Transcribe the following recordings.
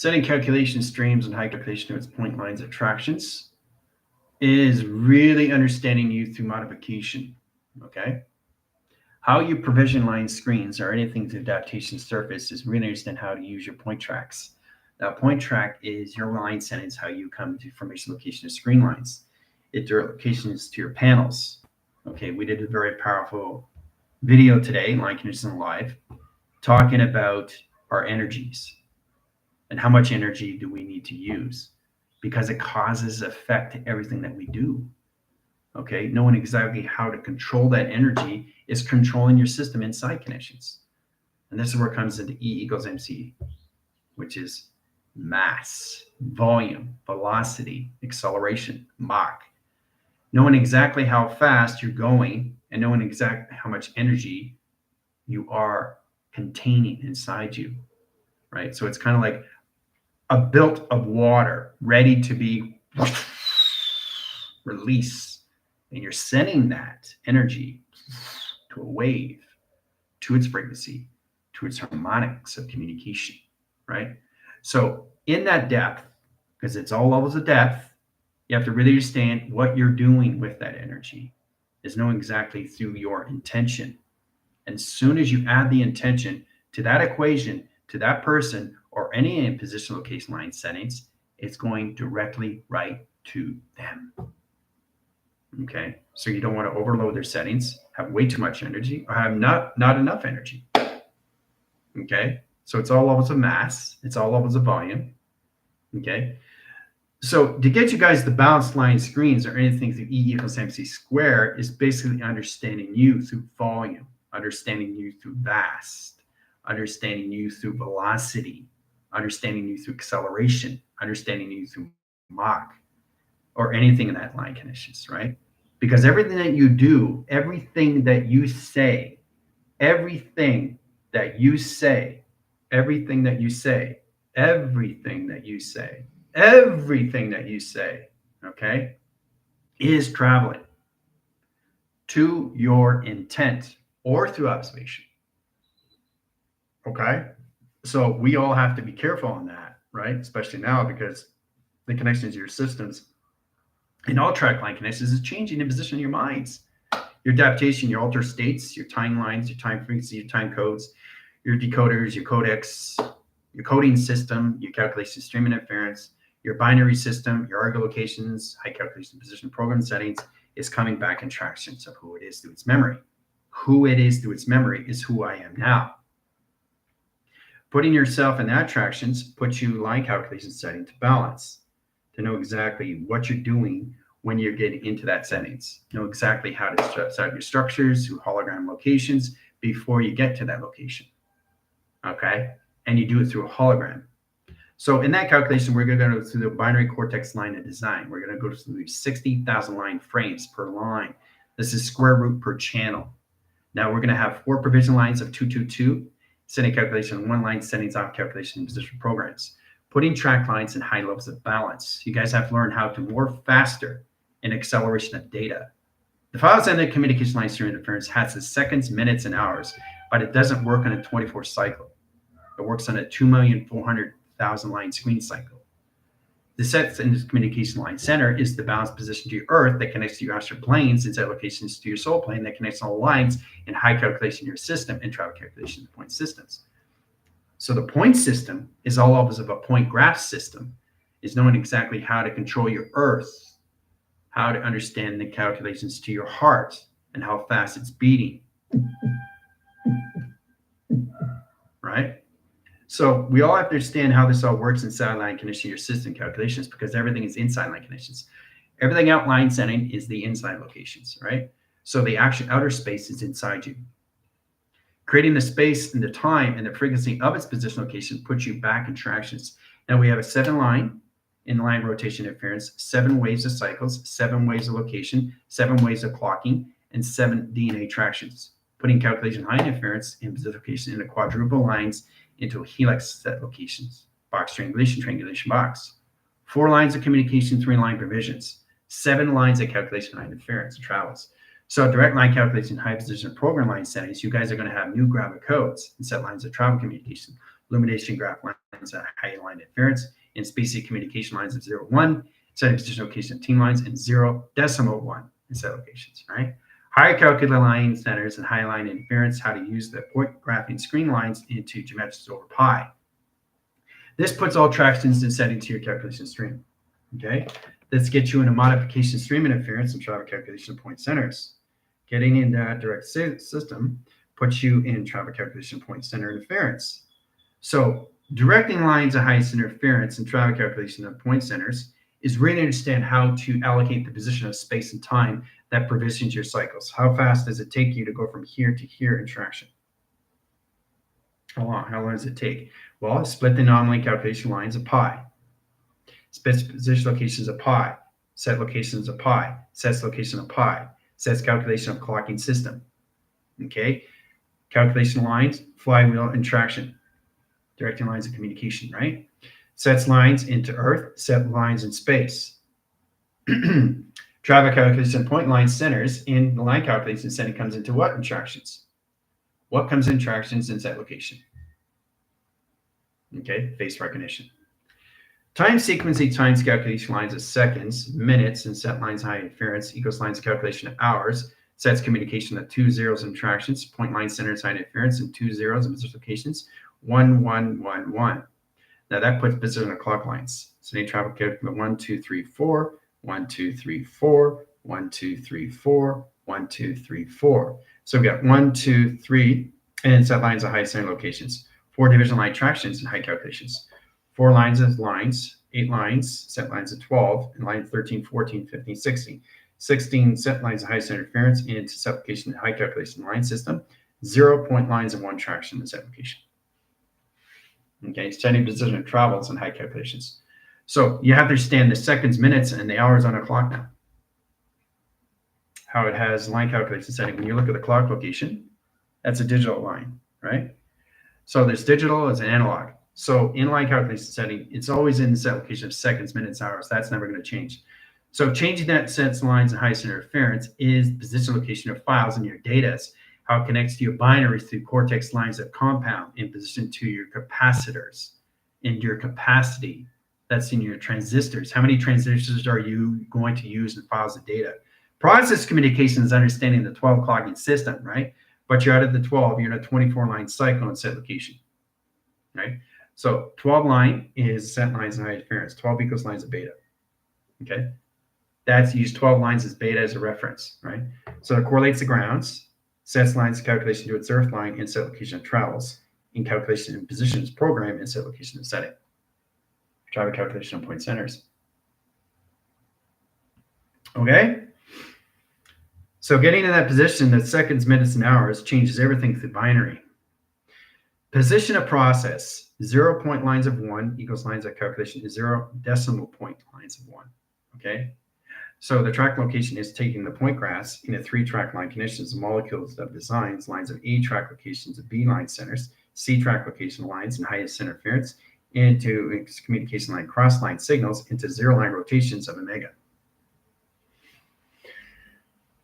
Setting calculation streams and high calculation to its point lines of attractions is really understanding you through modification, okay? How you provision line screens or anything to adaptation surface is really understand how to use your point tracks. Now, point track is your line settings, how you come to formation location of screen lines. It direct locations to your panels. Okay, we did a very powerful video today, Line Conditioning Live, talking about our energies and how much energy do we need to use, because it causes effect to everything that we do. Okay, knowing exactly how to control that energy is controlling your system inside connections. And this is where it comes into E equals MC, which is mass, volume, velocity, acceleration, Mach. Knowing exactly how fast you're going and knowing exactly how much energy you are containing inside you, right? So it's kind of like a built of water ready to be released. And you're sending that energy to a wave, to its frequency, to its harmonics of communication, right? So in that depth, because it's all levels of depth, you have to really understand what you're doing with that energy, is knowing exactly through your intention. And as soon as you add the intention to that equation, to that person, or any position location line settings, it's going directly right to them. Okay, so you don't want to overload their settings, have way too much energy, or have not enough energy. Okay, so it's all levels of mass, it's all levels of volume. Okay, so to get you guys the balanced line screens or anything through E equals MC square is basically understanding you through volume, understanding you through vast, understanding you through velocity, understanding you through acceleration, understanding you through Mach, or anything in that line conditions, right? Because everything that you do, everything that you say, everything that you say, everything that you say, everything that you say, everything that you say, okay, is traveling to your intent or through observation. Okay, so we all have to be careful on that, right? Especially now, because the connections to your systems in all track line connections is changing the position of your minds. Your adaptation, your alter states, your time lines, your time frequency, your time codes, your decoders, your codex, your coding system, your calculation stream interference, your binary system, your argo locations, high calculation position program settings is coming back in tractions of who it is through its memory. Who it is through its memory is who I am now. Putting yourself in that tractions puts you line calculation setting to balance, to know exactly what you're doing when you're getting into that settings. Know exactly how to set up your structures through hologram locations before you get to that location. Okay? And you do it through a hologram. So in that calculation, we're going to go through the binary cortex line of design. We're going to go through 60,000 line frames per line. This is square root per channel. Now we're going to have 4 provision lines of 222, setting calculation, 1 line settings off calculation and position programs. Putting track lines in high levels of balance. You guys have to learn how to morph faster in acceleration of data. The files and the communication line stream interference has the seconds, minutes, and hours, but it doesn't work on a 24 cycle. It works on a 2,400,000 line screen cycle. The sets in the communication line center is the balanced position to your Earth that connects to your astral planes, and set locations to your soul plane that connects all lines in high calculation to your system and travel calculation to point systems. So the point system is all levels of a point graph system, is knowing exactly how to control your Earth, how to understand the calculations to your heart and how fast it's beating. Right? So we all have to understand how this all works inside line condition your system calculations, because everything is inside line conditions. Everything out line setting is the inside locations, right? So the actual outer space is inside you. Creating the space and the time and the frequency of its position location puts you back in tractions. Now we have a 7 line in line rotation interference, 7 waves of cycles, 7 waves of location, 7 waves of clocking, and 7 DNA tractions. Putting calculation high interference and position location into quadruple lines into a helix set locations, box triangulation box. 4 lines of communication, 3 line provisions, 7 lines of calculation high interference and travels. So direct line calculation, high position program line settings, you guys are going to have new graphic codes and set lines of travel communication, illumination graph lines at high line interference, and spacey communication lines of 0, 1, setting position location of team lines, and 0, decimal 1 in set locations, right? Higher calculated line centers and high line interference, how to use the point graphing screen lines into geometries over pi. This puts all tractions and settings to your calculation stream, okay? Let's get you in a modification stream interference and traffic calculation point centers. Getting in that direct system puts you in traffic calculation point center interference. So directing lines of highest interference and traffic calculation of point centers is really understand how to allocate the position of space and time that provisions your cycles. How fast does it take you to go from here to here in traction? How long does it take? Well, split the anomaly calculation lines of pi. Split position locations of pi. Set locations of pi. Sets location of pi. Sets calculation of clocking system. Okay? Calculation lines, flywheel, and traction. Directing lines of communication, right? Sets lines into Earth, set lines in space. Traffic calculation point line centers in the line calculation setting comes into what in tractions? What comes in tractions in set location? Okay, face recognition. Time sequencing times calculation lines of seconds, minutes, and set lines high interference equals lines calculation of hours. Sets communication of 2 zeros in tractions, point line centers high interference, and 2 zeros in position locations, 1, 1, 1, 1. Now that puts position of clock lines. So they travel calculate 1, 2, 3, 4, 1, 2, 3, 4, 1, 2, 3, 4, 1, 2, 3, 4. So we've got 1, 2, 3, and set lines of high center locations. 4 division line tractions and high calculations. 4 lines of lines, 8 lines, set lines of 12, and line 13, 14, 15, 16. 16 set lines of high center interference into set location and high calculation line system. 0 point lines of 1 traction in set location. Okay, setting position of travels and high calculations. So you have to understand the seconds, minutes, and the hours on a clock now. How it has line calculation setting. When you look at the clock location, that's a digital line, right? So there's digital as an analog. So in line calculation setting, it's always in the set location of seconds, minutes, hours. That's never going to change. So changing that sets lines and high center interference is position location of files in your data. How it connects to your binaries through cortex lines that compound in position to your capacitors and your capacity that's in your transistors. How many transistors are you going to use in files of data? Process communication is understanding the 12 clocking system, right? But you're out of the 12, you're in a 24 line cycle in set location, right? So 12 line is set lines and high interference. 12 equals lines of beta, okay? That's use 12 lines as beta as a reference, right? So it correlates the grounds, sets lines of calculation to its earth line in set location of travels, in calculation and positions program in set location and setting. Traffic calculation of point centers. Okay? So getting in that position that seconds, minutes, and hours changes everything through binary. Position of process, 0 point lines of 1 equals lines of calculation is 0 decimal point lines of 1, okay? So the track location is taking the point graphs in a 3 track line conditions, molecules of designs, lines of A track locations of B line centers, C track location lines and highest interference, into communication line cross line signals into 0 line rotations of omega.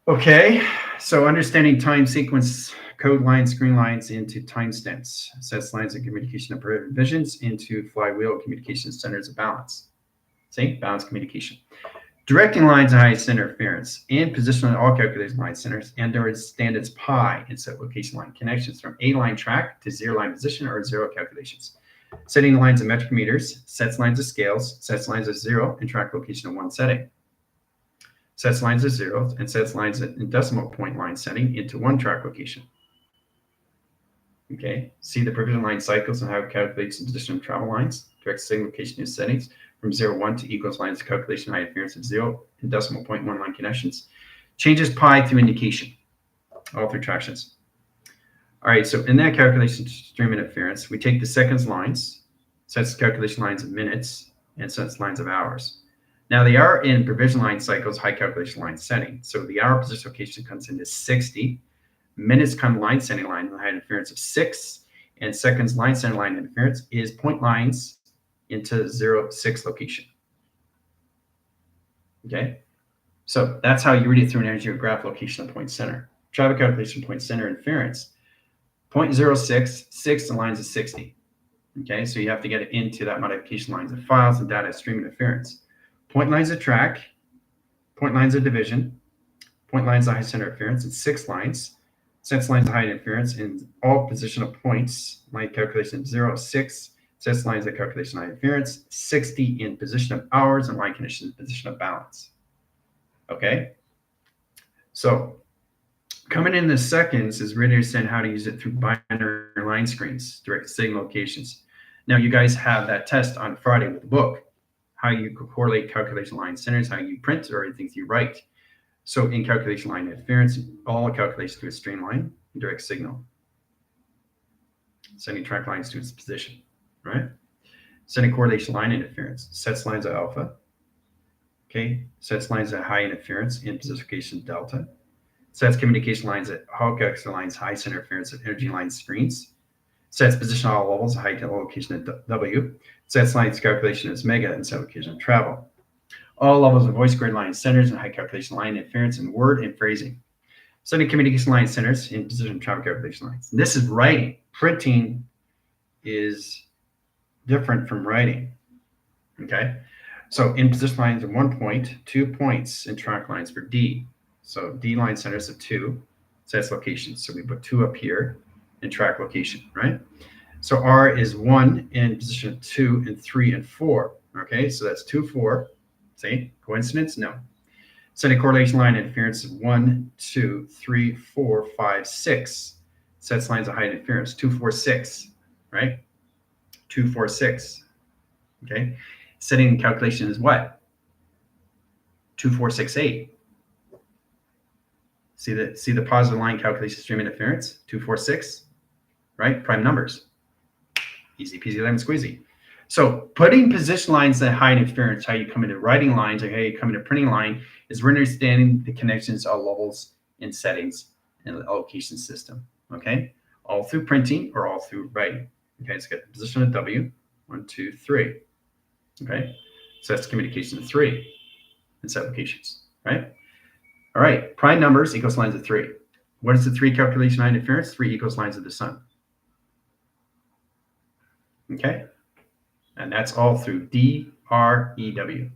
Okay, so understanding time sequence code lines, screen lines into timestamps, sets lines of communication of provisions into flywheel communication centers of balance. See, balance communication. Directing lines of highest interference and position on all calculated line centers and there is standards pi in set location line connections from A line track to 0 line position or 0 calculations. Setting the lines of metric meters, sets lines of scales, sets lines of 0 and track location of 1 setting. Sets lines of 0 and sets lines in decimal point line setting into 1 track location. Okay, see the provision line cycles and how it calculates the position of travel lines, direct signal location and settings from 0, 1 to equals lines of calculation high interference of 0 and decimal point 1 line connections. Changes pi through indication, all through tractions. All right, so in that calculation stream interference, we take the seconds lines, sets calculation lines of minutes, and sets lines of hours. Now they are in provision line cycles, high calculation line setting. So the hour position location comes into 60. Minutes come line setting line with high interference of 6. And seconds line setting line interference is point lines into 0, 6 location. Okay? So that's how you read it through an energy graph location of point center. Traffic calculation point center interference. 0.06, 6 to lines of 60. Okay, so you have to get it into that modification lines of files and data stream interference. Point lines of track, point lines of division, point lines of high center interference, and 6 lines. Sets lines of high interference in all positional points. Line calculation 0, 6. Sets lines of calculation high interference, 60 in position of hours, and line conditions in position of balance. Okay, so coming in the seconds is really understand how to use it through binary line screens, direct signal locations. Now, you guys have that test on Friday with the book, how you correlate calculation line centers, how you print, or things you write. So in calculation line interference, all calculations to a streamline, direct signal. Sending track lines to its position, right? Sending correlation line interference, sets lines of alpha. Okay, sets lines at high interference in position delta. Sets communication lines at Hall calculation lines, high center interference at energy line screens. Sets position at all levels, high location at W. Sets lines calculation as mega and set location of travel. All levels of voice grid line centers and high calculation line interference in word and phrasing. Setting communication line centers in position travel calculation lines. And this is writing. Printing is different from writing. Okay. So in position lines of 1 point, 2 points in track lines for D. So D line centers of 2 sets locations. So we put 2 up here in track location, right? So R is 1 in position of 2 and 3 and 4. Okay. So that's 2, 4. See, coincidence? No. Setting correlation line interference of 1, 2, 3, 4, 5, 6. Sets lines of high interference, 2, 4, 6, right? 2, 4, 6. Okay. Setting calculation is what? 2, 4, 6, 8. See the positive line calculation stream interference? 2, 4, 6, right? Prime numbers. Easy peasy lemon squeezy. So putting position lines at high interference, how you come into writing lines or how you come into printing line, is we're understanding the connections of levels and settings in the allocation system. Okay, all through printing or all through writing. Okay, let's get the position of W. 1, 2, 3. Okay, so that's communication of 3 and set locations. Right. All right, prime numbers equals lines of 3. What is the 3 calculation line interference? 3 equals lines of the sun. Okay. And that's all through DREW.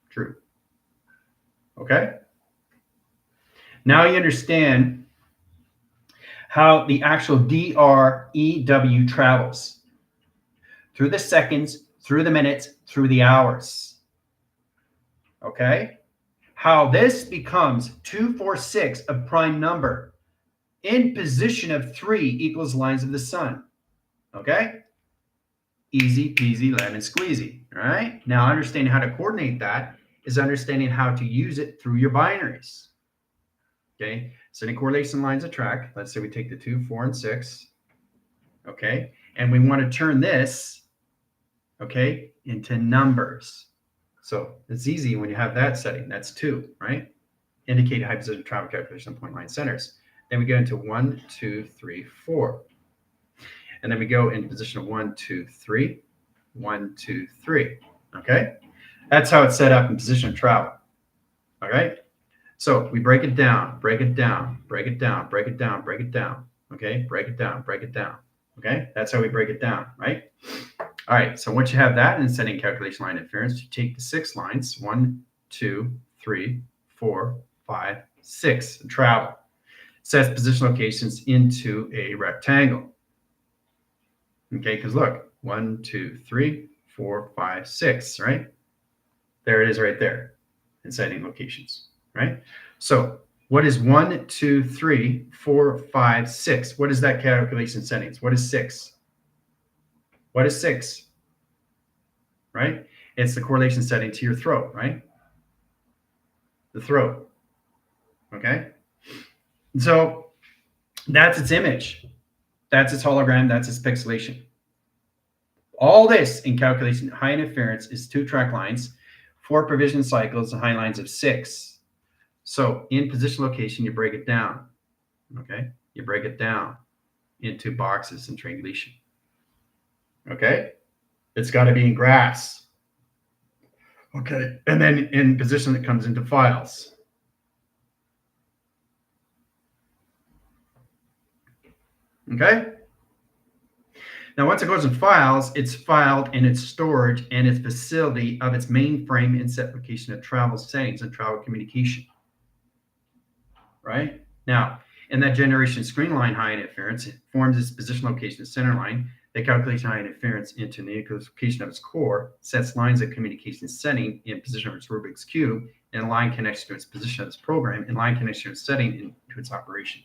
True. Okay? Now you understand how the actual DREW travels. Through the seconds, through the minutes, through the hours. Okay? How this becomes 2, 4, 6 of prime number in position of 3 equals lines of the sun. Okay? Easy peasy lemon squeezy, all right? Now understanding how to coordinate that is understanding how to use it through your binaries. Okay, setting correlation lines of track. Let's say we take the 2, 4, and 6, okay? And we want to turn this, okay, into numbers. So it's easy when you have that setting. That's 2, right? Indicate high position travel calculation point line centers. Then we go into 1, 2, 3, 4. And then we go in position of 1, 2, 3, 1, 2, 3. Okay, that's how it's set up in position of travel. All right, so we break it down, break it down, break it down, break it down, break it down. Okay, break it down, break it down. Okay, that's how we break it down, right? All right, so once you have that in setting calculation line interference, you take the 6 lines, 1, 2, 3, 4, 5, 6, and travel. Sets position locations into a rectangle. Okay, because look, 1, 2, 3, 4, 5, 6, right? There it is right there in setting locations, right? So what is 1, 2, 3, 4, 5, 6? What is that calculation settings? What is 6? What is 6? Right? It's the correlation setting to your throat, right? The throat. Okay? So that's its image. That's its hologram. That's its pixelation. All this in calculation high interference is 2 track lines, 4 provision cycles, and high lines of 6. So in position location, you break it down. Okay, you break it down into boxes and triangulation. Okay, it's got to be in graphs. Okay, and then in position, it comes into files. Okay. Now, once it goes in files, it's filed in its storage and its facility of its mainframe and set location of travel settings and travel communication. Right? Now, in that generation screen line high interference, it forms its position location center line. That calculates high interference into the location of its core, sets lines of communication setting in position of its Rubik's Cube, and line connection to its position of its program, and line connection to its setting into its operation.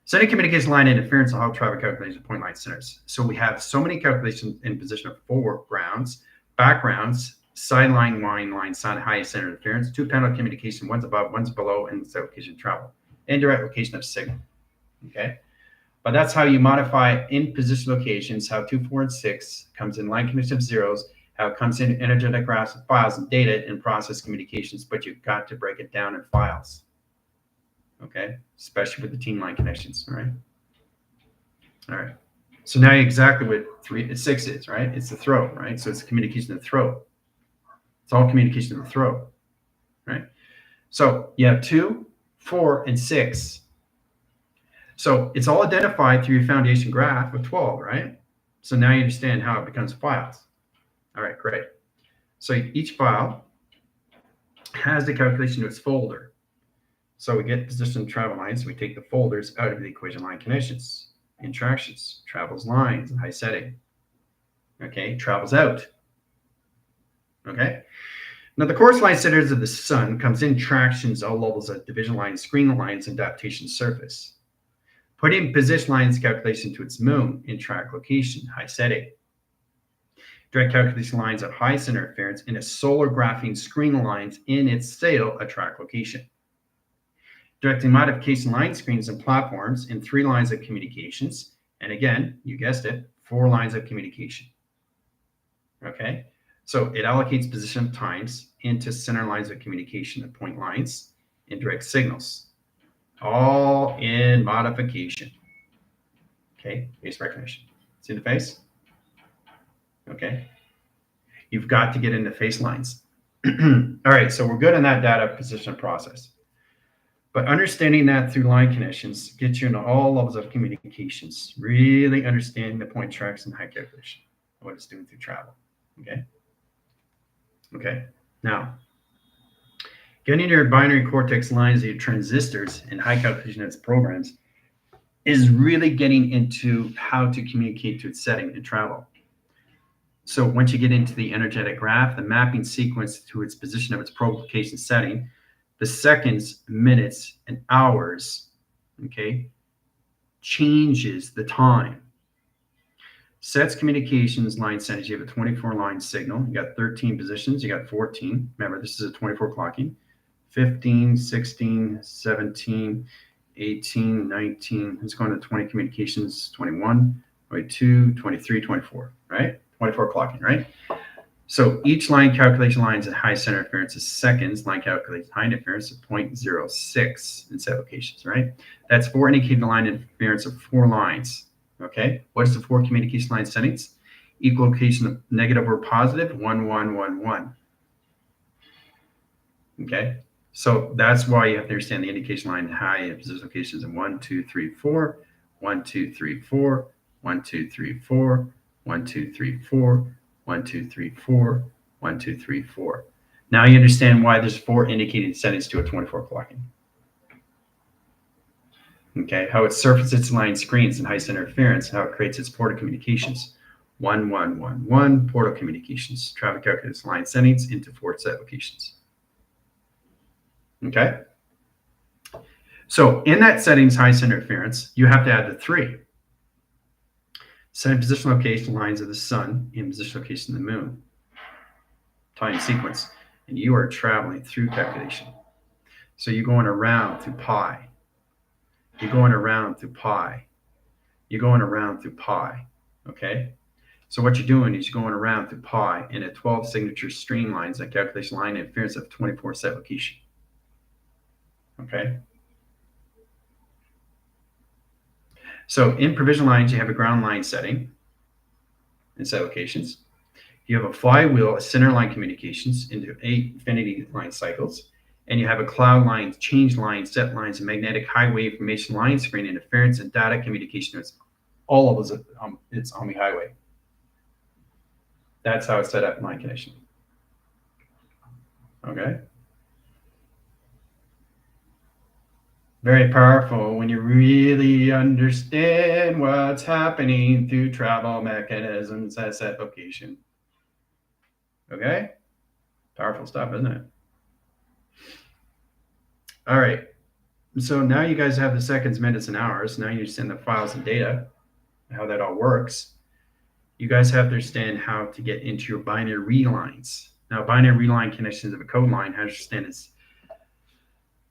Setting communication line interference will help travel calculations of point line centers. So we have so many calculations in position of foregrounds, backgrounds, sideline, line, side, high center interference, two panel communication, one's above, one's below, and set location travel, and direct location of signal. Okay. But that's how you modify in position locations, how 2, 4, and 6 comes in line connection of zeros, how it comes in energetic graphs of files and data and process communications, but you've got to break it down in files. Okay, especially with the team line connections. All right. All right. So now exactly what 6 is, right? It's the throat, right? So it's communication of the throat. It's all communication of the throat, right? So you have 2, 4, and 6. So it's all identified through your foundation graph of 12, right? So now you understand how it becomes files. All right, great. So each file has the calculation to its folder. So we get position travel lines. We take the folders out of the equation line connections, interactions, travels lines, and high setting. Okay, travels out. Okay. Now the course line centers of the sun comes in tractions, all levels of division lines, screen lines, and adaptation surface. Putting position lines calculation to its moon in track location, high setting. Direct calculation lines of high center interference in a solar graphing screen lines in its sail at track location. Directing modification line screens and platforms in 3 lines of communications. And again, you guessed it, 4 lines of communication. Okay, so it allocates position times into center lines of communication and point lines in direct signals. All in modification. Okay, face recognition. See the face? Okay. You've got to get into face lines. All right, so we're good on that data position process. But understanding that through line connections gets you into all levels of communications, really understanding the point tracks and high calculation, what it's doing through travel. Okay. Okay. Now, getting your binary cortex lines, your transistors, and high calculation of its programs is really getting into how to communicate to its setting and travel. So once you get into the energetic graph, the mapping sequence to its position of its provocation setting, the seconds, minutes, and hours, okay, changes the time. Sets communications line settings. You have a 24-line signal. You got 13 positions. You got 14. Remember, this is a 24 clocking. 15, 16, 17, 18, 19. It's going to 20 communications, 21, 22, 23, 24, right? 24 clocking, right? So each line calculation lines at high center interference is seconds. Line calculates high interference of 0.06 in set locations, right? That's 4 indicated line interference of 4 lines, okay? What is the 4 communication line settings? Equal location of negative or positive, 1, 1, 1, 1. Okay? So that's why you have to understand the indication line high in position locations in 1, 2, 3, 4, 1, 2, 3, 4, 1, 2, 3, 4, 1, 2, 3, 4, 1, 2, 3, 4, 1, 2, 3, 4. Now you understand why there's 4 indicated settings to a 24 clocking. Okay, how it surfaces its line screens and high center interference, how it creates its port of communications. 1, 1, 1, 1, portal communications. Traffic calculates line settings into 4 set locations. Okay. So in that settings, high center interference, you have to add the 3. Setting position location lines of the sun in position location of the moon. Time sequence. And you are traveling through calculation. So you're going around through pi. You're going around through pi. You're going around through pi. Okay. So what you're doing is you're going around through pi in a 12 signature streamlines and calculation line interference of 24 set location. Okay. So in provision lines, you have a ground line setting in set locations. You have a flywheel, a center line communications into 8 infinity line cycles. And you have a cloud line, change line, set lines, and magnetic highway information line screen interference and data communication all of us, it's on the highway. That's how it's set up in line connection. Okay. Very powerful when you really understand what's happening through travel mechanisms at that location. Okay? Powerful stuff, isn't it? All right. So now you guys have the seconds, minutes, and hours. Now you understand the files and data, how that all works. You guys have to understand how to get into your binary relines. Now, binary reline connections of a code line, how to understand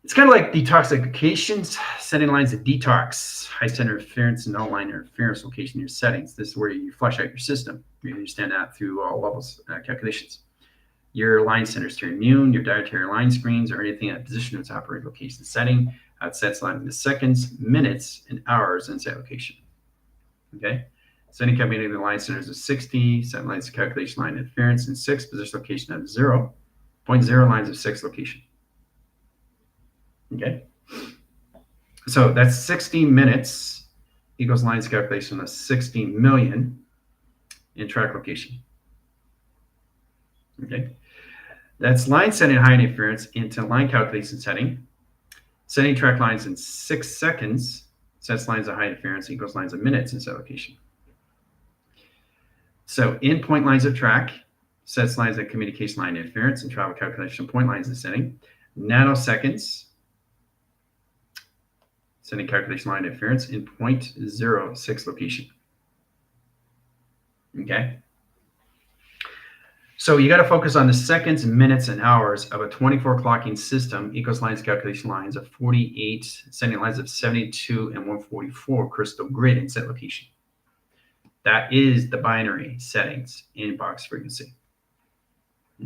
it's kind of like detoxifications, setting lines of detox, high center interference, and all line interference location in your settings. This is where you flush out your system. You understand that through all levels calculations. Your line centers to your immune, your dietary line screens, or anything at position of its operating location setting. It sets line into seconds, minutes, and hours in set location. Okay. Setting combinating the line centers of 60, set lines of calculation line interference, and 6, position location of 0.0 lines of 6 location. Okay. So that's 60 minutes equals lines calculation of 60 million in track location. Okay. That's line setting high interference into line calculation setting. Setting track lines in 6 seconds sets lines of high interference equals lines of minutes in set location. So in point lines of track sets lines of communication line interference and travel calculation point lines in setting. Nanoseconds setting calculation line interference in 0.06 location. Okay. So you got to focus on the seconds, minutes, and hours of a 24 clocking system equals lines calculation lines of 48, setting lines of 72 and 144 crystal grid in set location. That is the binary settings in box frequency.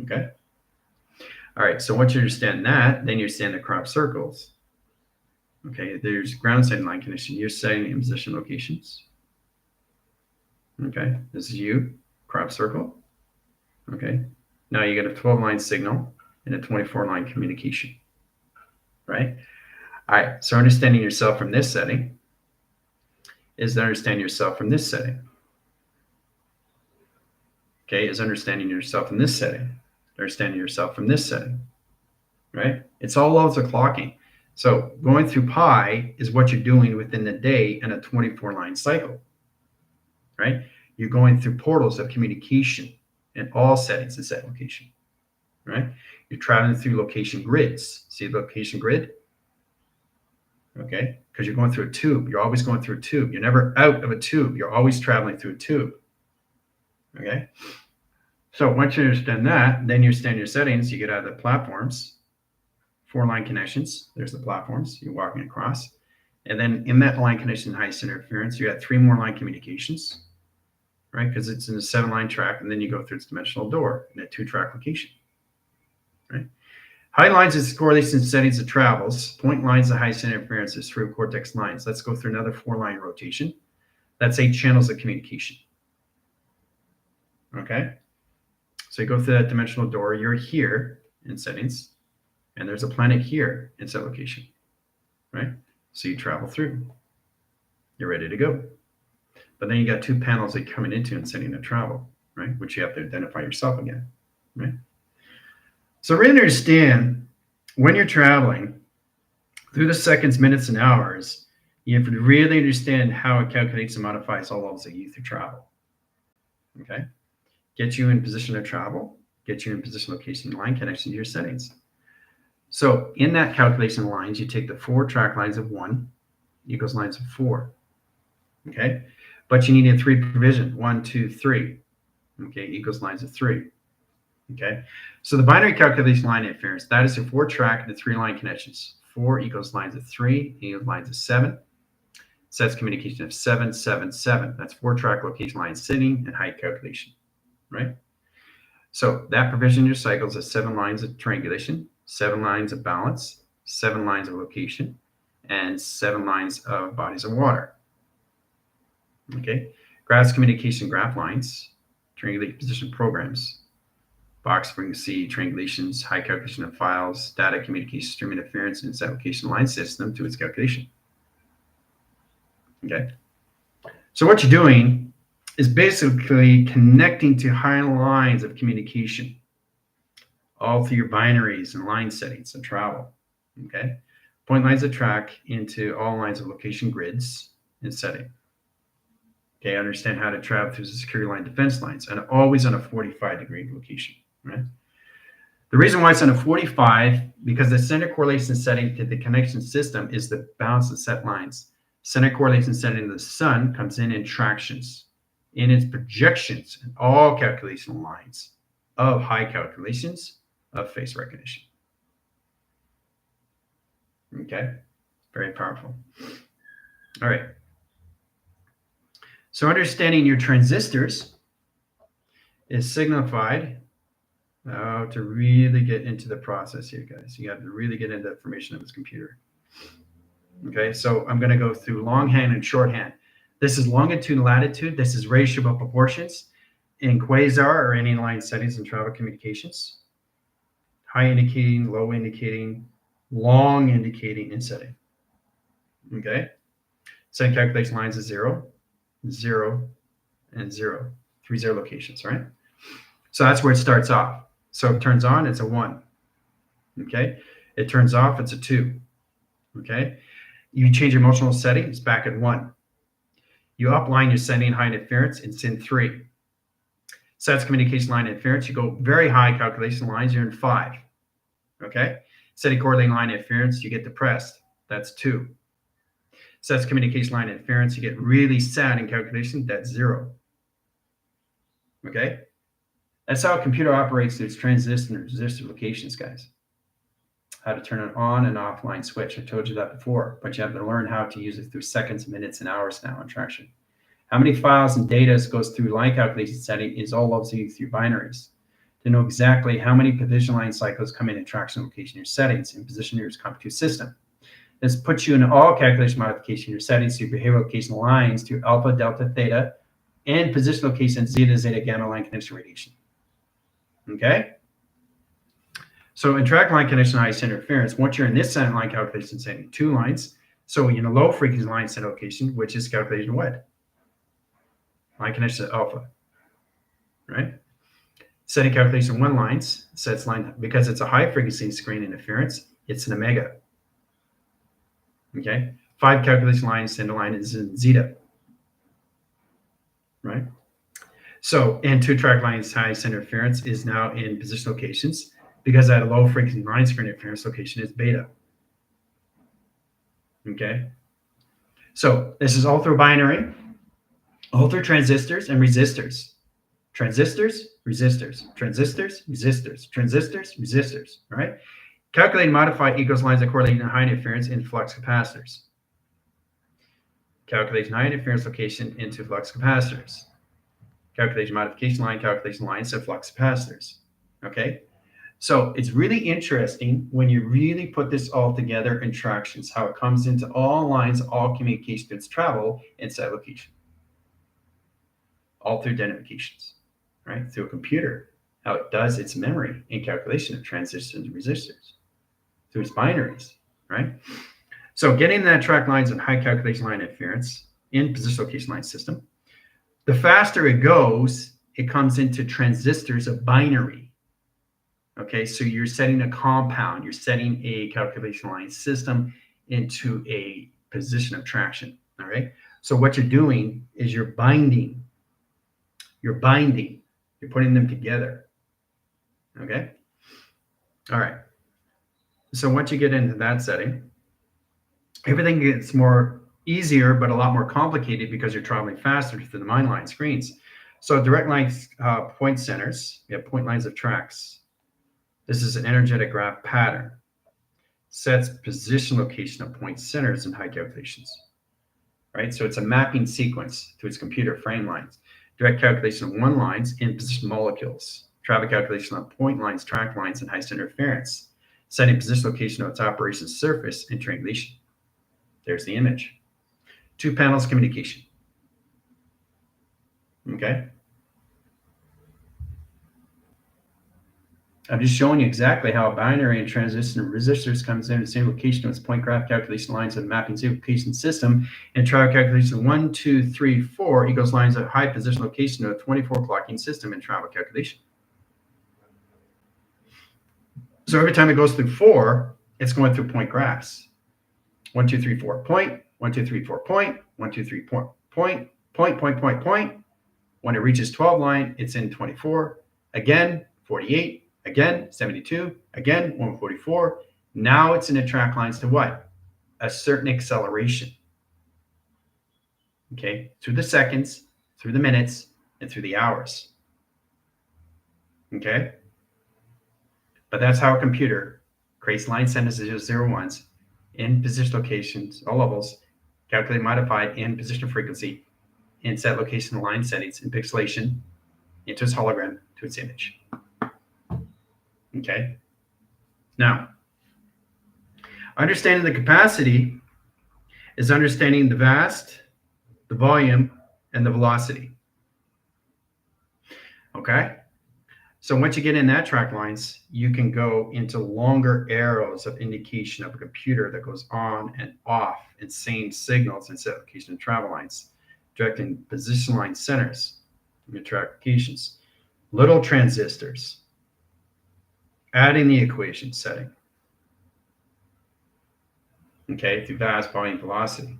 Okay. All right. So once you understand that, then you understand the crop circles. Okay. There's ground setting line condition. You're setting in position locations. Okay. This is you, crop circle. Okay. Now you get a 12-line signal and a 24-line communication. Right. All right. So understanding yourself from this setting is to understand yourself from this setting. Okay, is understanding yourself in this setting, understanding yourself from this setting, right? It's all levels of clocking. So going through pi is what you're doing within the day in a 24-line cycle, right? You're going through portals of communication in all settings in set location, right? You're traveling through location grids. See the location grid? Okay, because you're going through a tube. You're always going through a tube. You're never out of a tube. You're always traveling through a tube. Okay. So once you understand that, then you understand your settings. You get out of the platforms, 4-line connections. There's the platforms you're walking across. And then in that line connection, high center interference, you got 3 more line communications, right? Because it's in a 7-line track. And then you go through its dimensional door in a 2-track location, right? High lines is correlation settings of travels. Point lines of high center interference is through cortex lines. Let's go through another 4-line rotation. That's 8 channels of communication. Okay, so you go through that dimensional door. You're here in settings, and there's a planet here in set location, right? So you travel through. You're ready to go. But then you got 2 panels that you're coming into and setting to travel, right? Which you have to identify yourself again, right? So really understand when you're traveling through the seconds, minutes, and hours, you have to really understand how it calculates and modifies all levels of you through travel. Okay. Get you in position of travel, get you in position, location, line connection to your settings. So in that calculation lines, you take the 4 track lines of 1 equals lines of 4. Okay. But you need a 3 provision, 1, 2, 3. Okay. Equals lines of 3. Okay. So the binary calculation line interference, that is a 4 track and 3 line connections. 4 equals lines of 3 equals lines of 7. Sets communication of 7, 7, 7. That's 4 track location line sitting and height calculation. Right? So that provision in your cycles is 7 lines of triangulation, 7 lines of balance, 7 lines of location, and 7 lines of bodies of water. Okay. Graphs communication graph lines, triangulate position programs, box frequency, triangulations, high calculation of files, data communication stream interference, and its application line system to its calculation. Okay. So what you're doing is basically connecting to high lines of communication all through your binaries and line settings and travel. Okay. Point lines of track into all lines of location grids and setting. Okay, understand how to travel through the security line defense lines and always on a 45-degree location, right? The reason why it's on a 45, because the center correlation setting to the connection system is the balance of set lines. Center correlation setting to the sun comes in tractions, in its projections, and all calculation lines of high calculations of face recognition. Okay, very powerful. All right. So understanding your transistors is signified to really get into the process here, guys. You have to really get into the information of this computer. Okay, so I'm going to go through longhand and shorthand. This is longitude and latitude. This is ratio of proportions in quasar or any line settings and travel communications. High indicating, low indicating, long indicating, and setting. Okay, setting calculation lines is 0, 0, and 0. 3 0 locations, right? So that's where it starts off. So it turns on, it's a 1. Okay, it turns off, it's a 2. Okay, you change your emotional setting, it's back at 1. You upline your setting high interference, it's in 3. Sets communication line interference, you go very high calculation lines, you're in 5. Okay, setting correlating line interference, you get depressed, that's 2. Sets communication line interference, you get really sad in calculation, that's 0. Okay, that's how a computer operates through its transistor and resistor locations, guys. How to turn an on and offline switch. I told you that before, but you have to learn how to use it through seconds, minutes, and hours now in traction. How many files and data goes through line calculation setting is all obviously through binaries. To know exactly how many position line cycles come in traction location in your settings and position your compute system. This puts you in all calculation modification in your settings through behavioral location lines to alpha, delta, theta, and position location zeta, zeta, gamma line connection radiation. Okay? So in track line connection high center interference, once you're in this center line calculation setting, 2 lines. So in a low frequency line center location, which is calculated what? Line connection to alpha, right? Setting calculation 1 lines, sets line, because it's a high frequency screen interference, it's an omega. Okay? 5 calculation lines, center line is in zeta, right? So, and 2 track lines high center interference is now in position locations, because at a low frequency line screen interference location is beta. Okay. So this is all through binary, all through transistors and resistors. Transistors, resistors, transistors, resistors, transistors, resistors, right? Calculate and modify equals lines that correlate in high interference in flux capacitors. Calculation high interference location into flux capacitors. Calculation modification line, calculation lines to flux capacitors. Okay. So it's really interesting when you really put this all together in tractions, how it comes into all lines, all communication goods travel inside location. All through identifications, right? Through a computer, how it does its memory and calculation of transistors and resistors. Through its binaries, right? So getting that track lines and high calculation line interference in position location line system, the faster it goes, it comes into transistors of binary. Okay, so you're setting a compound, you're setting a calculation line system into a position of traction, all right? So what you're doing is you're binding, you're putting them together, okay? All right, so once you get into that setting, everything gets more easier, but a lot more complicated because you're traveling faster through the mind line screens. So direct line point centers, you have point lines of tracks. This is an energetic graph pattern. Sets position location of point centers and high calculations, right? So it's a mapping sequence to its computer frame lines. Direct calculation of 1 lines in position molecules. Travel calculation of point lines, track lines, and high center interference. Setting position location of its operation surface and triangulation. There's the image. 2 panels communication. Okay. I'm just showing you exactly how a binary and transistor and resistors comes in the same location of its point graph calculation lines of the mapping location system. And trial calculation 1, 2, 3, 4 equals lines of high position location of a 24 clocking system in travel calculation. So every time it goes through 4, it's going through point graphs. 1, 2, 3, 4 point, 1, 2, 3, 4 point, 1, 2, 3 point, point, point, point, point, point. When it reaches 12 line, it's in 24. Again, 48. Again, 72. Again, 144. Now it's in the track lines to what? A certain acceleration. Okay, through the seconds, through the minutes, and through the hours. Okay, but that's how a computer creates line sentences, 0, 1s in position locations, all levels, calculate, modified in position frequency, in set location line settings, in pixelation, into its hologram, to its image. Okay. Now, understanding the capacity is understanding the vast, the volume, and the velocity. Okay. So once you get in that track lines, you can go into longer arrows of indication of a computer that goes on and off and same signals and set location and travel lines, directing position line centers in track locations, little transistors, adding the equation setting, okay, through vast, volume, velocity.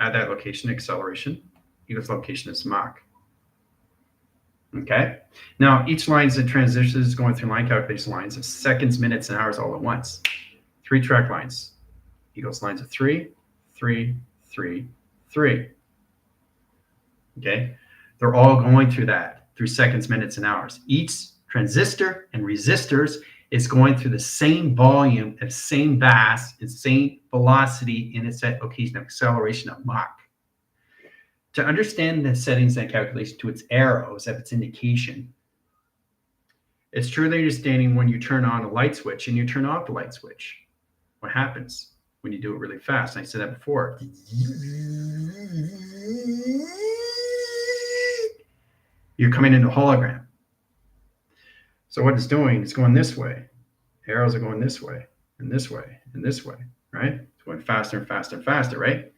Add that location, acceleration, equals location is Mach. Okay, now each line is a transition is going through line calculation lines of seconds, minutes, and hours all at once. 3 track lines equals lines of 3, 3, 3, 3. Okay, they're all going through that, through seconds, minutes, and hours. Each transistor and resistors is going through the same volume, the same mass, and same velocity in its location of acceleration of Mach. To understand the settings and calculation to its arrows of its indication, it's truly understanding when you turn on a light switch and you turn off the light switch. What happens when you do it really fast? And I said that before. You're coming into a hologram. So what it's doing is going this way. Arrows are going this way, and this way, and this way, right? It's going faster and faster and faster, right?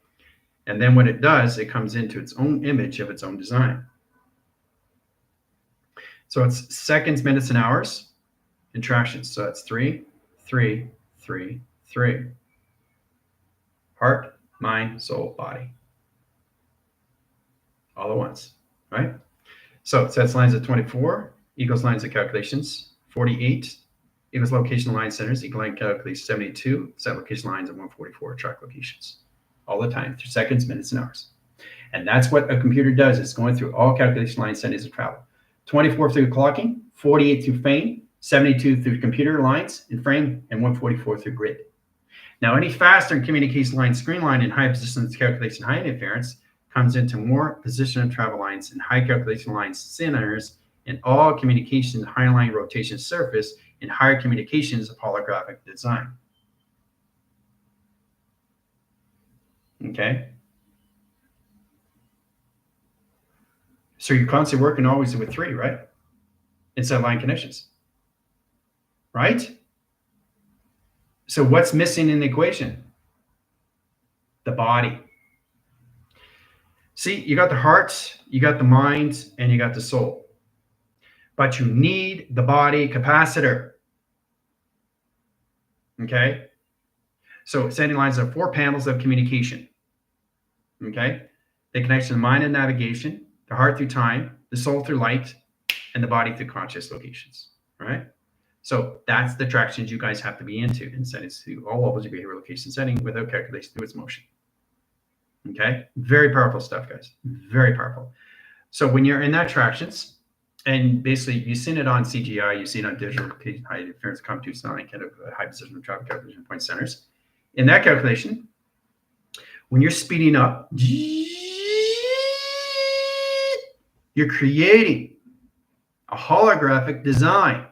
And then what it does, it comes into its own image of its own design. So it's seconds, minutes, and hours in tractions. So it's 3, 3, 3, 3. Heart, mind, soul, body. All at once, right? So it sets lines at 24, equals lines of calculations, 48, equals location line centers, equal line calculations, 72, set location lines at 144, track locations. All the time through seconds, minutes, and hours. And that's what a computer does. It's going through all calculation line settings of travel. 24 through clocking, 48 through frame, 72 through computer lines in frame, and 144 through grid. Now, any faster in communication line, screen line, and high position calculation, high interference comes into more position and travel lines and high calculation lines centers in all communications, high line rotation surface, and higher communications of holographic design. Okay. So you're constantly working always with 3, right? Inside line connections, right? So what's missing in the equation? The body. See, you got the heart, you got the mind, and you got the soul. But you need the body capacitor. Okay? So sending lines are 4 panels of communication. Okay? They connect to the mind and navigation, the heart through time, the soul through light, and the body through conscious locations. Right? So that's the tractions you guys have to be into in settings through all levels of behavior location setting without calculation through its motion. Okay? Very powerful stuff, guys. Very powerful. So when you're in that tractions, and basically you've seen it on CGI, you've seen it on digital high interference computational kind of high position traffic calculation point centers. In that calculation, when you're speeding up, you're creating a holographic design.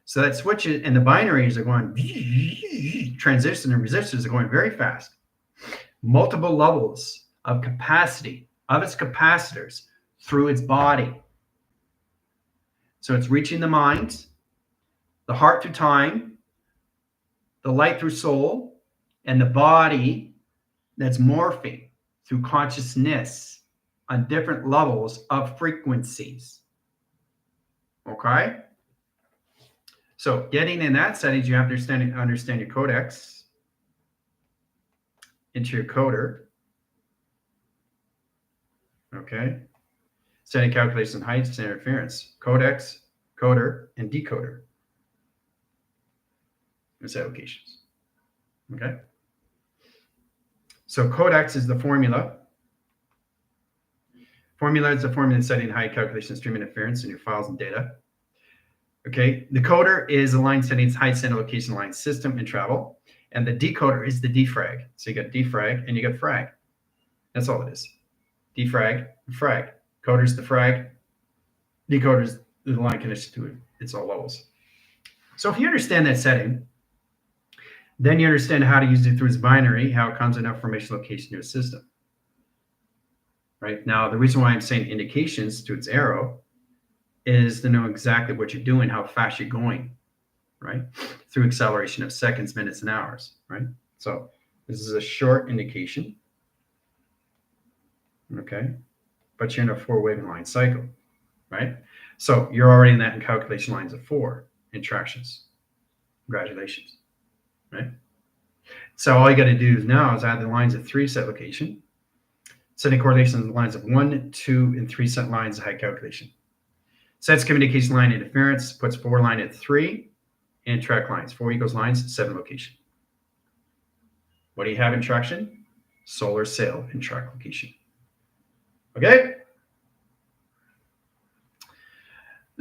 So that switches and the binaries are going, transition and resistors are going very fast. Multiple levels of capacity of its capacitors through its body. So it's reaching the mind, the heart through time, the light through soul, and the body that's morphing through consciousness on different levels of frequencies. Okay? So getting in that settings, you have to understand your codex into your coder. Okay? Setting calculation height, standard interference, codex, coder, and decoder. And set locations. Okay? So codex is the formula. Formula is the formula setting height, calculation, stream interference in your files and data. Okay, the coder is the line settings, height, standard location, line system, and travel. And the decoder is the defrag. So you got defrag and you got frag. That's all it is. Defrag and frag. Coder's the frag. Decoder's the line connection to it. It's all levels. So if you understand that setting, then you understand how to use it through its binary, how it comes in information location to a system. Right now, the reason why I'm saying indications to its arrow is to know exactly what you're doing, how fast you're going, right? Through acceleration of seconds, minutes, and hours, right? So this is a short indication, okay? But you're in a 4-wave line cycle, right? So you're already in that in calculation lines of 4 interactions. Congratulations, right? So all you got to do now is add the lines of 3 set location, setting correlation of the lines of 1, 2, and 3 set lines of high calculation. Sets communication line interference, puts 4 line at 3, and track lines. 4 equals lines, 7 location. What do you have in traction? Solar sail in track location. Okay?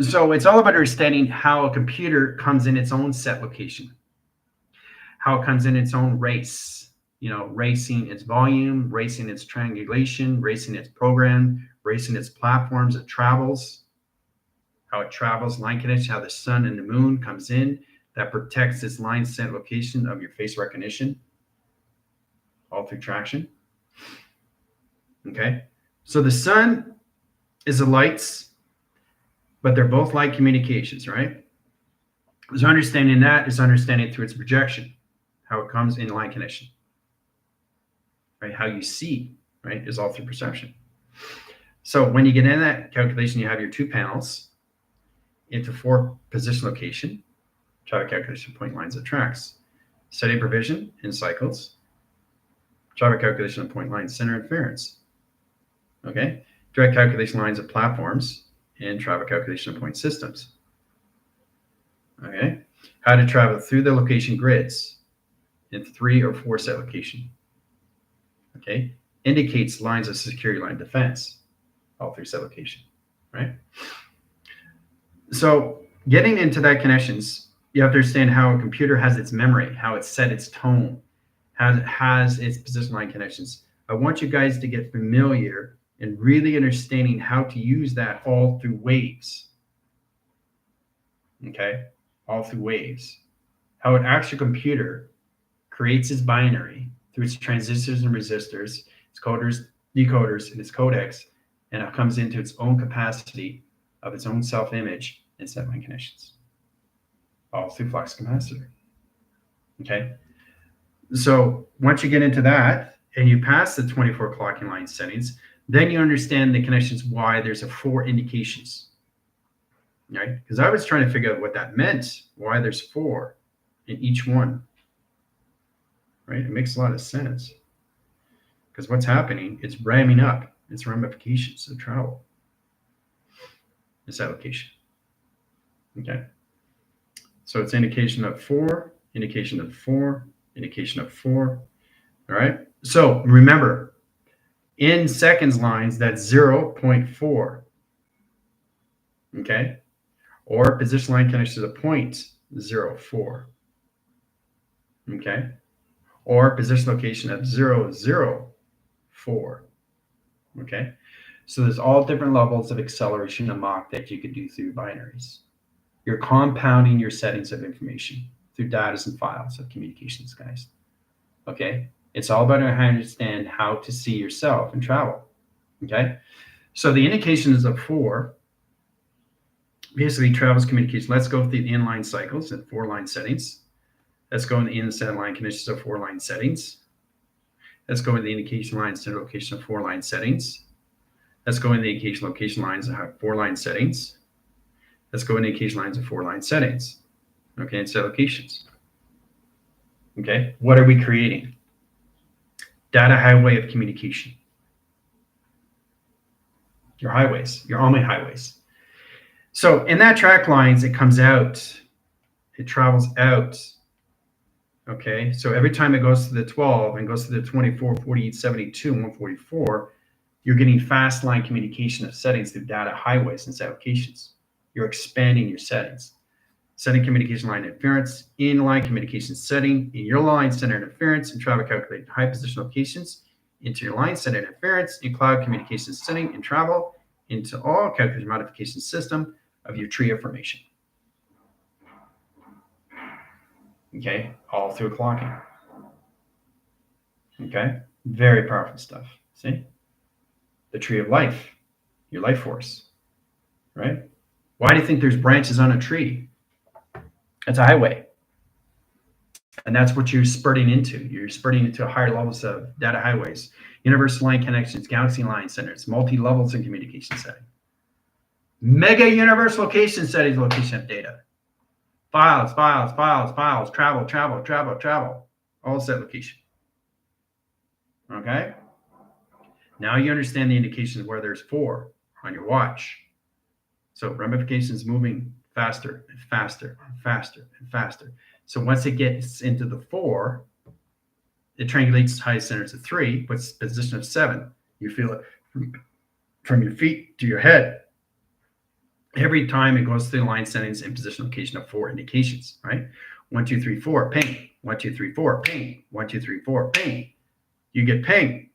So it's all about understanding how a computer comes in its own set location, how it comes in its own race, you know, racing its volume, racing its triangulation, racing its program, racing its platforms, it travels, how it travels, line connection, how the sun and the moon comes in, that protects this line set location of your face recognition, all through traction. Okay, so the sun is the lights, but they're both light communications, right? So understanding that is understanding through its projection, how it comes in line connection, right? How you see, right, is all through perception. So when you get in that calculation, you have your 2 panels into 4 position location, traffic calculation point lines of tracks, setting provision in cycles, traffic calculation of point lines, center interference. Okay, direct calculation lines of platforms, and traffic calculation of point systems. Okay, how to travel through the location grids in 3 or 4 set location. Okay, indicates lines of security line defense, all 3 set location, right? So getting into that connections, you have to understand how a computer has its memory, how it set its tone, how it has its position line connections. I want you guys to get familiar and really understanding how to use that all through waves. Okay, all through waves. How an actual computer creates its binary through its transistors and resistors, its coders, decoders, and its codecs, and it comes into its own capacity of its own self-image and set line connections, all through flux capacitor. Okay, so once you get into that and you pass the 24 clocking line settings, then you understand the connections, why there's a 4 indications, right? Because I was trying to figure out what that meant, why there's 4 in each one, right? It makes a lot of sense because what's happening, it's ramming up its ramifications of travel. This allocation. Okay. So it's indication of 4, indication of 4, indication of 4. All right. So remember, in seconds lines, that's 0.4. Okay. Or position line connection to 0.04. Okay. Or position location of 0.04. Okay. So there's all different levels of acceleration and Mach that you could do through binaries. You're compounding your settings of information through data and files of communications, guys. Okay. It's all about how to understand how to see yourself and travel. Okay. So the indications of 4, basically travels communication. Let's go through the inline cycles and 4-line settings. Let's go in the inside line conditions of 4-line settings. Let's go in the indication lines to location of 4-line settings. Let's go in the indication location lines of 4-line settings. Let's go in the indication lines of 4-line settings. Okay, and set locations. Okay, what are we creating? Data highway of communication. Your highways, your only highways. So in that track lines, it comes out, it travels out. Okay, so every time it goes to the 12 and goes to the 24, 48, 72, and 144, you're getting fast line communication of settings through data highways and set locations. You're expanding your settings. Setting communication line interference, inline communication setting, in your line center interference, and travel calculated high position locations into your line center interference, in cloud communication setting, and travel into all calculation modification system of your tree information. Okay, all through clocking. Okay, very powerful stuff. See? The tree of life, your life force, right? Why do you think there's branches on a tree? It's a highway. And that's what you're spurting into. You're spurting into higher levels of data highways, universal line connections, galaxy line centers, multi-levels in communication setting. Mega universal location settings, location of data. Files, files, files, files, travel, travel, travel, travel. All set location. Okay? Now you understand the indications where there's 4 on your watch. So ramifications moving faster and faster and faster and faster. So once it gets into the 4, it triangulates its highest centers of 3, puts position of 7. You feel it from your feet to your head. Every time it goes through the line settings and position location of 4 indications, right? 1, 2, 3, 4, ping. 1, 2, 3, 4, ping. 1, 2, 3, 4, ping. You get ping.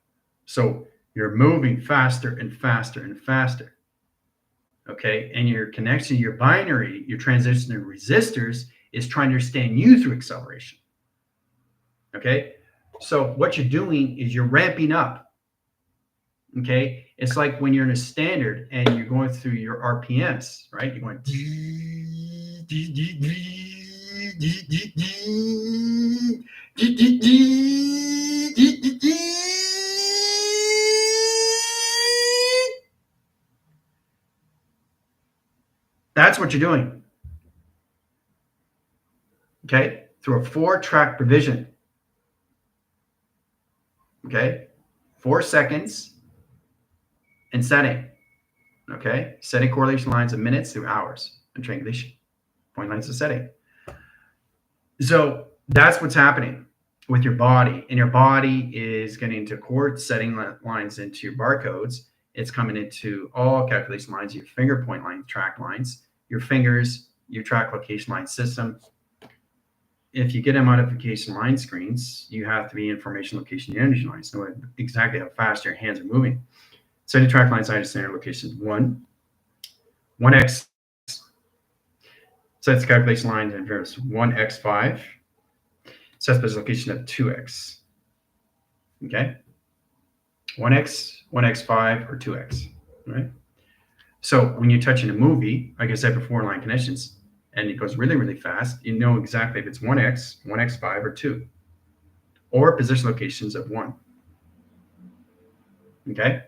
So you're moving faster and faster and faster. Okay, and your connection, your binary, your transition and resistors is trying to understand you through acceleration. Okay, so what you're doing is you're ramping up. Okay, it's like when you're in a standard and you're going through your RPMs, right? You're going. That's what you're doing. Okay, through a 4-track provision. Okay, 4 seconds and setting. Okay, setting correlation lines of minutes through hours and triangulation. Point lengths of setting. So that's what's happening with your body, and your body is getting into chord setting lines into your barcodes. It's coming into all calculation lines, your finger point line, track lines, your fingers, your track location line system. If you get a modification line screens, you have to be information location energy lines, know exactly how fast your hands are moving. Setting track line side center locations 1x. Sets calculation lines and various 1x5. Sets the location of 2x. Okay, 1x, 1x5, or 2x. Right. So when you're touching a movie, like I said before, line connections, and it goes really, really fast, you know exactly if it's 1x, 1x5, or 2, or position locations of 1. Okay?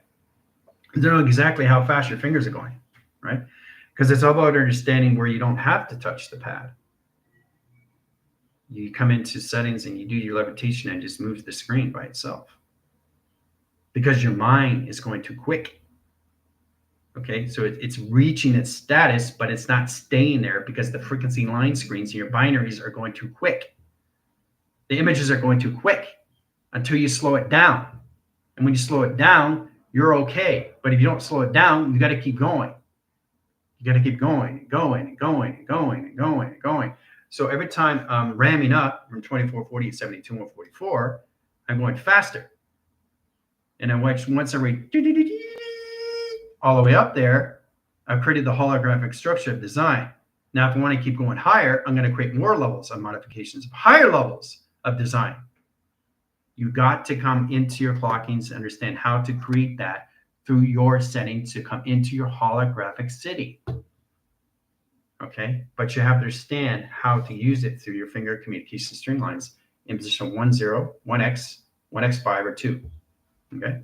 You know exactly how fast your fingers are going, right? Because it's all about understanding where you don't have to touch the pad. You come into settings and you do your levitation and just moves the screen by itself. Because your mind is going too quick. Okay, so it's reaching its status, but it's not staying there because the frequency line screens and your binaries are going too quick. The images are going too quick until you slow it down. And when you slow it down, you're okay. But if you don't slow it down, you got to keep going. You got to keep going and going and going and going and going and going. So every time I'm ramming up from 24, 48, 72, 144, I'm going faster. And then once every all the way up there, I've created the holographic structure of design. Now, if I want to keep going higher, I'm going to create more levels of modifications, higher levels of design. You got to come into your clockings to understand how to create that through your setting to come into your holographic city. okay? But you have to understand how to use it through your finger communication string lines in position 1, 0, 1x, 1x5, or 2, okay?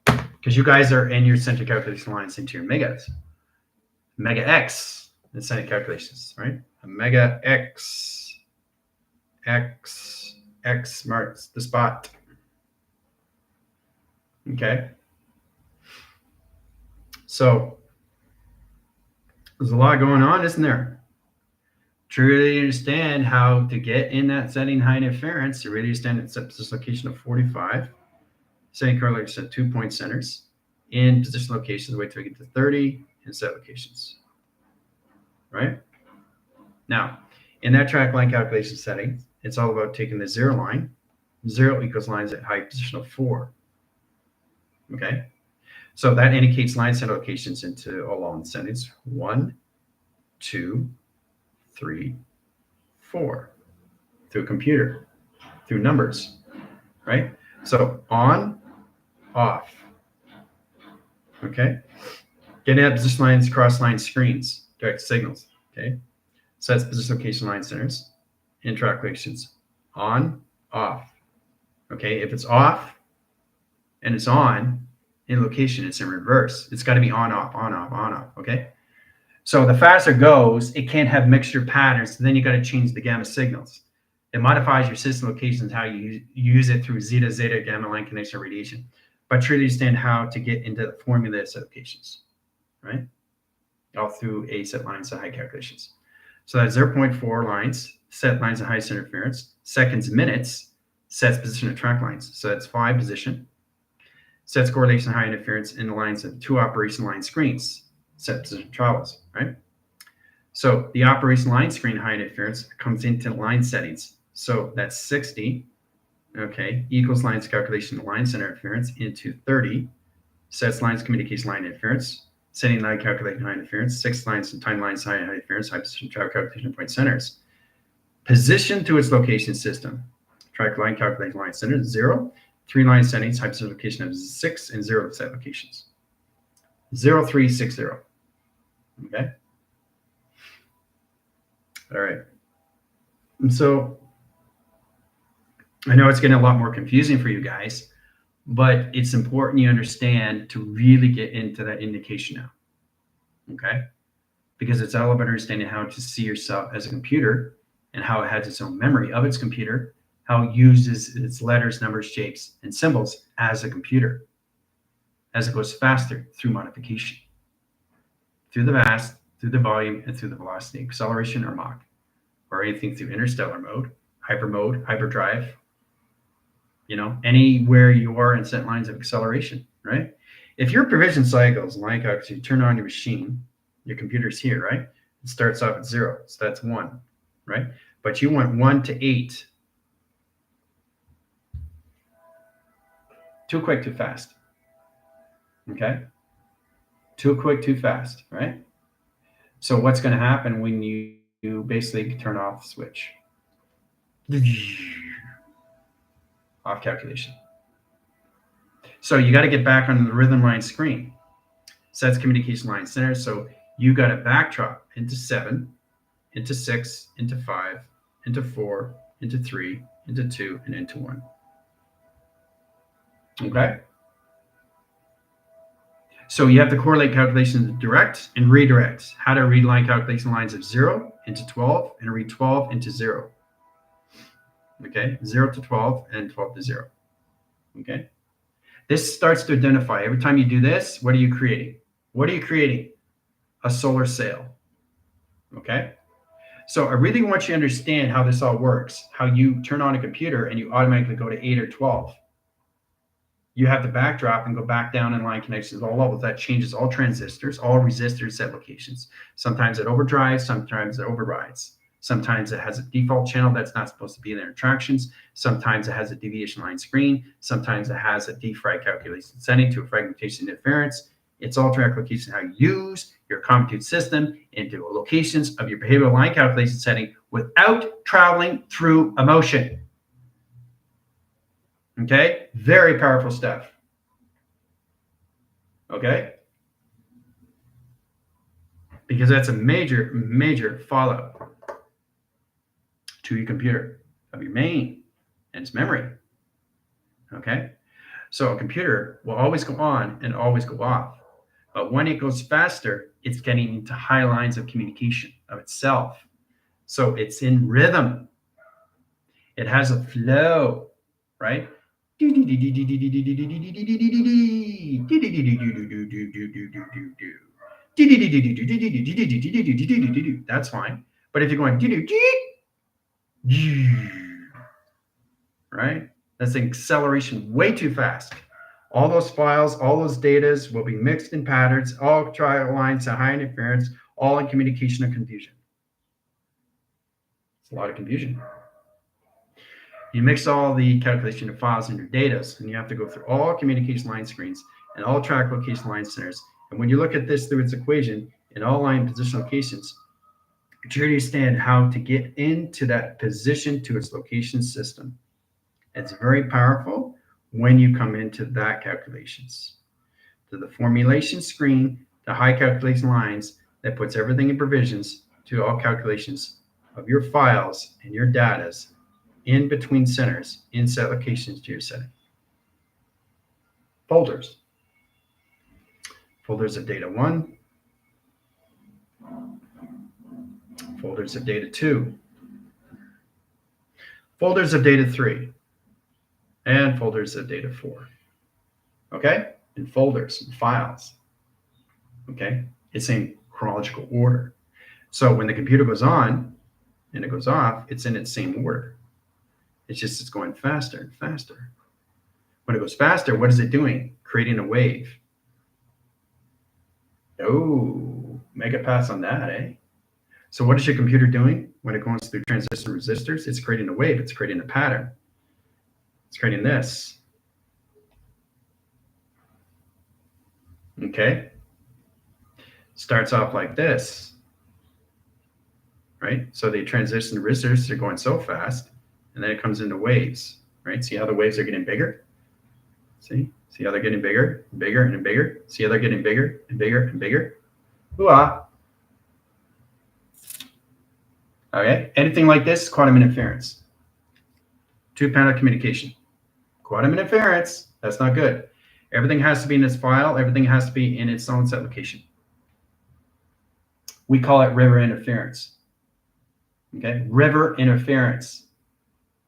Because you guys are in your center calculation lines into your megas. Mega X in center calculations, right? A mega X marks the spot. Okay. So there's a lot going on, isn't there? To really understand how to get in that setting high interference, to really understand it's at position location of 45, setting correlation at 2-point centers, in position locations, wait till we get to 30, and set locations. Right? Now, in that track line calculation setting, it's all about taking the 0 line. 0 equals lines at height position of 4. Okay? So that indicates line center locations into all long settings. 1, 2, 3, 4. Through a computer, through numbers, right? So on, off. Okay? Getting at position lines, cross line screens, direct signals. Okay? Sets position location line centers, in track locations, on, off. Okay? If it's off and it's on, in location, it's in reverse. It's got to be on, off, on, off, on, off. Okay? So the faster it goes, it can't have mixture patterns. Then you got to change the gamma signals. It modifies your system locations, how you use it through zeta, gamma line connection radiation. But truly understand how to get into the formula set locations, right? All through a set lines to high calculations. So that's 0.4 lines, set lines of highest interference, seconds, minutes, sets position of track lines. So that's 5 position. Sets correlation high interference in the lines of 2 operation line screens, set position travels, right? So the operation line screen high interference comes into line settings. So that's 60, okay, equals lines calculation line center interference into 30, sets lines communication line interference, setting line calculating high interference, 6 lines and time lines high interference, high position track calculation point centers. Position to its location system. Track line calculating line centers, 0. 3 line settings, high position location of 6, and 0 set locations. 0, 3, 6, 0. Okay. All right. And so I know it's getting a lot more confusing for you guys, but it's important you understand to really get into that indication now. Okay. Because it's all about understanding how to see yourself as a computer and how it has its own memory of its computer, how it uses its letters, numbers, shapes, and symbols as a computer, as it goes faster through modification, through the mass, through the volume, and through the velocity, acceleration, or Mach, or anything through interstellar mode, hyperdrive, anywhere you are in set lines of acceleration, right? If your provision cycles, like you turn on your machine, your computer's here, right? It starts off at 0, so that's 1, right? But you want 1 to 8. Too quick, too fast. Okay? Too quick, too fast, right? So what's going to happen when you basically turn off the switch? Off calculation. So you got to get back on the rhythm line screen. Sets communication line center. So you got to backdrop into 7, into 6, into 5, into 4, into 3, into 2, and into 1. Okay? So you have to correlate calculations direct and redirect. How to read line calculation lines of 0 into 12 and read 12 into 0. Okay? 0 to 12 and 12 to 0. Okay? This starts to identify. Every time you do this, what are you creating? What are you creating? A solar sail. Okay? So I really want you to understand how this all works, how you turn on a computer and you automatically go to 8 or 12. You have to backdrop and go back down in line connections, all levels. That changes all transistors, all resistors, set locations. Sometimes it overdrives, sometimes it overrides. Sometimes it has a default channel that's not supposed to be in their attractions. Sometimes it has a deviation line screen. Sometimes it has a defrag calculation setting to a fragmentation interference. It's all track location how you use your compute system into locations of your behavioral line calculation setting without traveling through a motion. Okay, very powerful stuff. Okay. because that's a major, major fallout to your computer, of your main and its memory. Okay? So a computer will always go on and always go off. But when it goes faster, it's getting into high lines of communication of itself. So it's in rhythm. It has a flow, right? That's fine. But if you're going, right? That's an acceleration way too fast. All those files, all those datas will be mixed in patterns, all trial lines to high interference, all in communication and confusion. It's a lot of confusion. You mix all the calculation of files in your data, and you have to go through all communication line screens and all track location line centers. And when you look at this through its equation in all line position locations, you understand how to get into that position to its location system. It's very powerful when you come into that calculations. To the formulation screen, the high calculation lines that puts everything in provisions to all calculations of your files and your datas in between centers in set locations to your setting. Folders. Folders of data 1. Folders of data 2. Folders of data 3. And folders of data 4. Okay? And folders and files. Okay? It's in chronological order. So when the computer goes on and it goes off, it's in its same order. It's just it's going faster and faster. When it goes faster, what is it doing? Creating a wave. Oh, make a pass on that, eh? So what is your computer doing when it goes through transistor resistors? It's creating a wave. It's creating a pattern. It's creating this. Okay? Starts off like this. Right? So the transistor resistors are going so fast, and then it comes into waves. Right? See how the waves are getting bigger? See how they're getting bigger, bigger, and bigger? See how they're getting bigger and bigger and bigger? Hoo-ah. Okay? Anything like this, quantum interference. Two-panel communication. Quantum interference, that's not good. Everything has to be in its file. Everything has to be in its own set location. We call it river interference. Okay? River interference.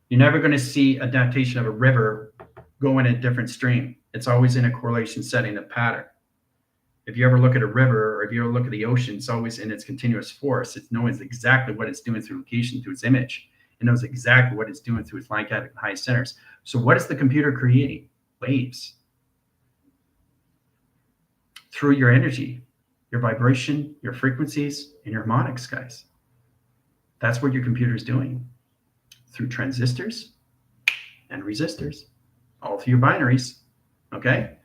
You're never going to see a adaptation of a river go in a different stream. It's always in a correlation setting, a pattern. If you ever look at a river or if you ever look at the ocean, it's always in its continuous force. It knows exactly what it's doing through location, through its image. It knows exactly what it's doing through its line cap and high centers. So what is the computer creating? Waves. Through your energy, your vibration, your frequencies, and your harmonics, guys. That's what your computer is doing. Through transistors and resistors. All through your binaries. Okay?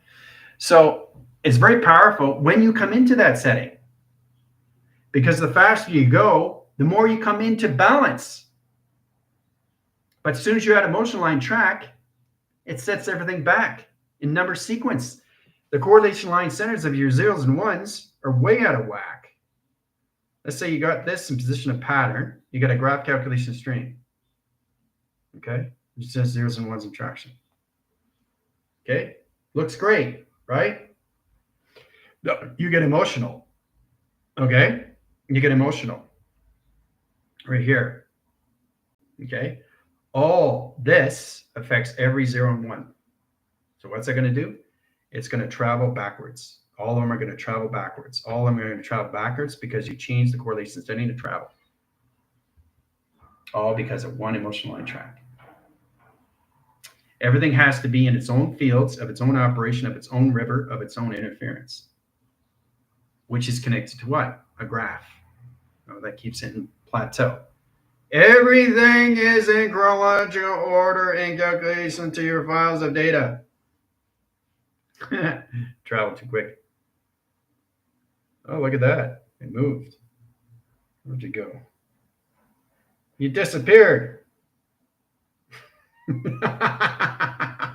So it's very powerful when you come into that setting. Because the faster you go, the more you come into balance. But as soon as you're at a motion line track, it sets everything back in number sequence. The correlation line centers of your zeros and ones are way out of whack. Let's say you got this in position of pattern. You got a graph calculation string. Okay? It says zeros and ones in traction. Okay? Looks great, right? You get emotional. Okay? You get emotional. Right here. Okay? All this affects every 0 and 1. So what's that going to do? It's going to travel backwards. All of them are going to travel backwards. All of them are going to travel backwards because you change the correlation setting to travel. All because of one emotional line track. Everything has to be in its own fields, of its own operation, of its own river, of its own interference, which is connected to what? A graph. Oh, that keeps it in plateau. Everything is in chronological order in calculation to your files of data. Travel too quick. Oh, look at that. It moved. Where'd you go? You disappeared.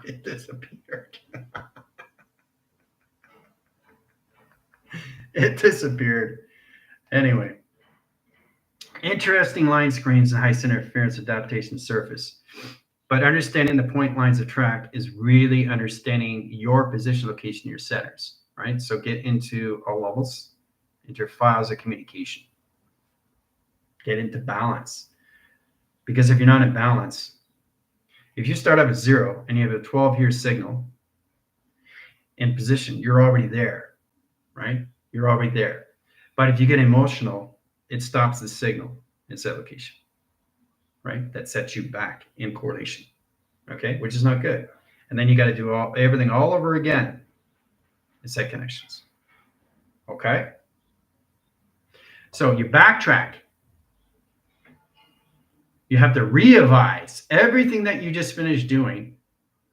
It disappeared. It disappeared. Anyway, interesting line screens and high center interference adaptation surface. But understanding the point lines of track is really understanding your position, location, your centers, right? So get into all levels, into your files of communication. Get into balance. Because if you're not in balance, if you start up at 0 and you have a 12-year signal in position, you're already there, right? You're already there. But if you get emotional, it stops the signal in set location, right? That sets you back in correlation, okay? Which is not good. And then you got to do everything all over again in set connections, okay? So you backtrack. You have to revise everything that you just finished doing,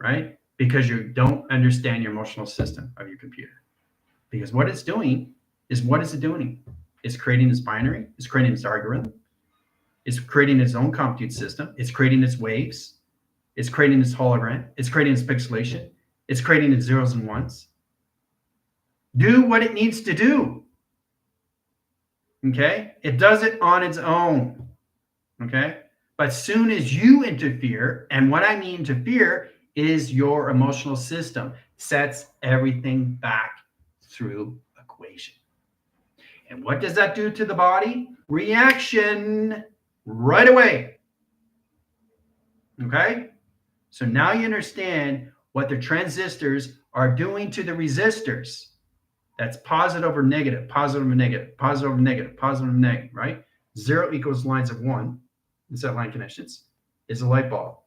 right? Because you don't understand your emotional system of your computer. Because what it's doing is, what is it doing? It's creating this binary. It's creating this algorithm. It's creating its own compute system. It's creating its waves. It's creating its hologram. It's creating its pixelation. It's creating its zeros and ones. Do what it needs to do. Okay? It does it on its own. Okay? But soon as you interfere, and what I mean interfere is your emotional system sets everything back through equation. And what does that do to the body? Reaction right away. Okay? So now you understand what the transistors are doing to the resistors. That's positive over negative, positive over negative, positive over negative, positive over negative, right? 0 equals lines of 1. In set line connections is a light bulb.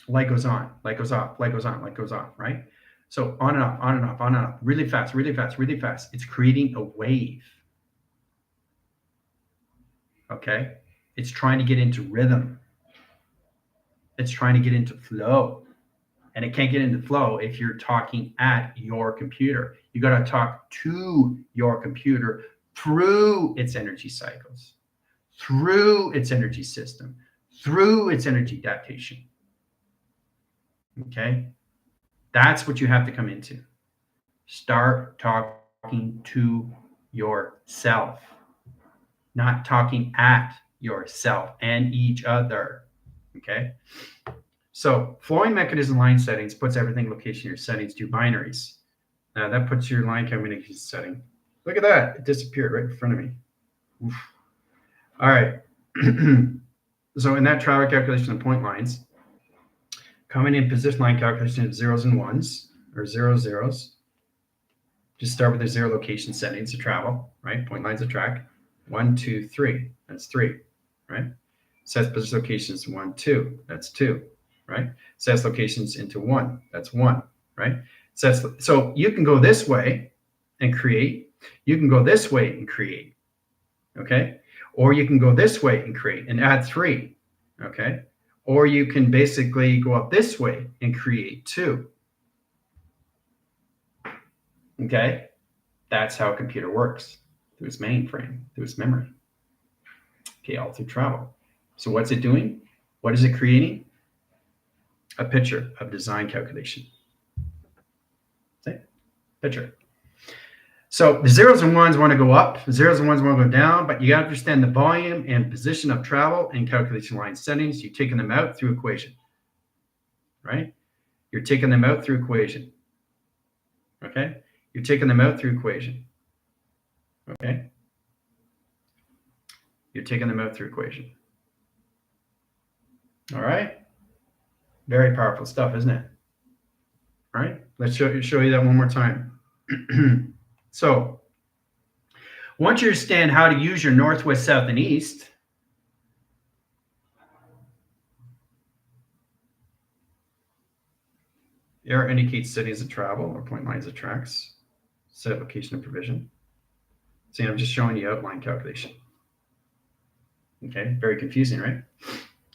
Light goes on, light goes off, light goes on, light goes off, right? So on and off, on and off, on and off, really fast, really fast, really fast. It's creating a wave. Okay? It's trying to get into rhythm. It's trying to get into flow. And it can't get into flow if you're talking at your computer. You got to talk to your computer through its energy cycles, through its energy system, through its energy adaptation. Okay? That's what you have to come into. Start talking to yourself, not talking at yourself and each other. Okay? So flowing mechanism line settings puts everything location your settings to binaries. Now that puts your line communication setting. Look at that. It disappeared right in front of me. Oof. All right. So in that travel calculation of point lines, coming in position line calculation of zeros and ones, or zeros. Just start with the 0 location settings of travel, right? Point lines of track. 1, 2, 3. That's 3, right? Sets position locations 1, 2. That's 2, right? Sets locations into 1. That's 1, right? So you can go this way and create. You can go this way and create, okay? Or you can go this way and create and add 3, okay? Or you can basically go up this way and create 2, okay? That's how a computer works, through its mainframe, through its memory, okay, all through travel. So what's it doing? What is it creating? A picture of design calculation. See? Picture. So the zeros and ones want to go up, the zeros and ones want to go down, but you got to understand the volume and position of travel and calculation line settings. You're taking them out through equation, right? You're taking them out through equation, okay? You're taking them out through equation, okay? You're taking them out through equation. All right? Very powerful stuff, isn't it? All right? Let's show you that one more time. So once you understand how to use your north, west, south, and east, arrow indicates settings of travel or point lines of tracks, set location of provision. See, I'm just showing you outline calculation. Okay, very confusing, right?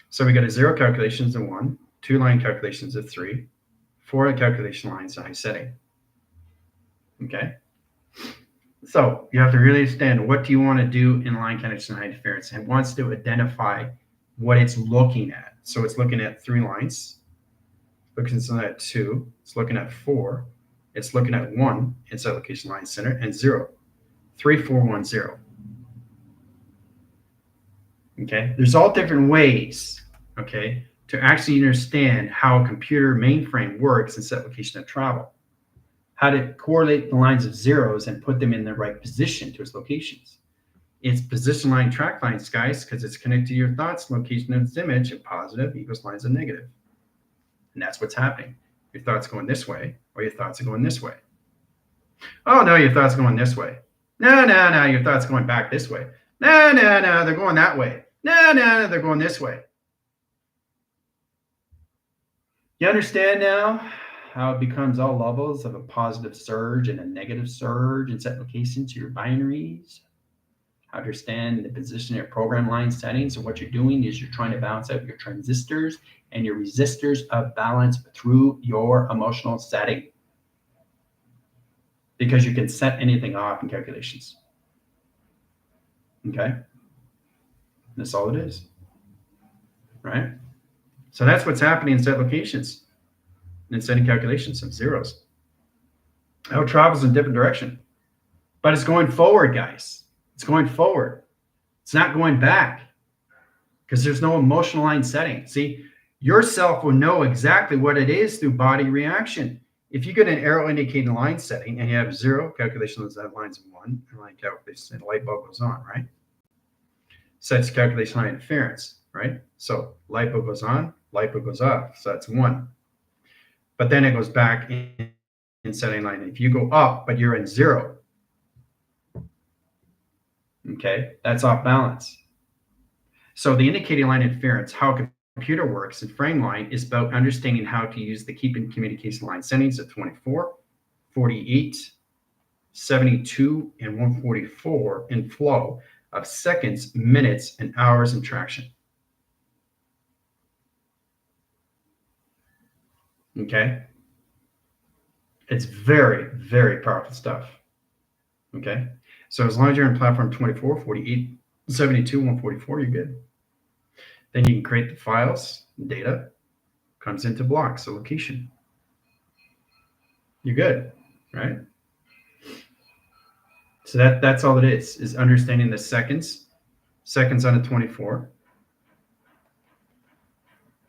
So we got a 0 calculations of 1, 2 line calculations of 3, 4 calculation lines high setting. Okay. So you have to really understand what do you want to do in line connection high interference, and wants to identify what it's looking at. So it's looking at 3 lines, looking at 2, it's looking at 4, It's looking at 1 inside location line center and 0. 3, 4, 1, 0. Okay, there's all different ways, okay, to actually understand how a computer mainframe works in set location of travel. How to correlate the lines of zeros and put them in the right position to its locations. It's position line track lines, guys, because it's connected to your thoughts, location of its image, and positive equals lines of negative. And that's what's happening. Your thoughts going this way, or your thoughts are going this way. Oh, no, your thoughts going this way. No, your thoughts going back this way. No, they're going that way. No, they're going this way. You understand now how it becomes all levels of a positive surge and a negative surge in set location to your binaries? How to understand the position of your program line settings. And what you're doing is you're trying to balance out your transistors and your resistors of balance through your emotional setting. Because you can set anything off in calculations. Okay? That's all it is. Right? So that's what's happening in set locations and setting calculations of zeros. How it travels in a different direction. But it's going forward, guys. It's going forward. It's not going back. Because there's no emotional line setting. See, yourself will know exactly what it is through body reaction. If you get an arrow indicating line setting and you have 0, calculation that lines of 1, and line calculation, and the light bulb goes on, right? Sets calculation line interference, right? So light bulb goes on, light bulb goes off. So that's 1. But then it goes back in setting line. If you go up, but you're in 0, okay, that's off balance. So the indicating line interference, how a computer works in frame line, is about understanding how to use the keep in communication line settings of 24, 48, 72, and 144 in flow of seconds, minutes, and hours in traction. Okay? It's very, very powerful stuff. Okay? So as long as you're in platform 24, 48, 72, 144, you're good. Then you can create the files, data comes into blocks, so location. You're good, right? So that's all it is understanding the seconds on a 24,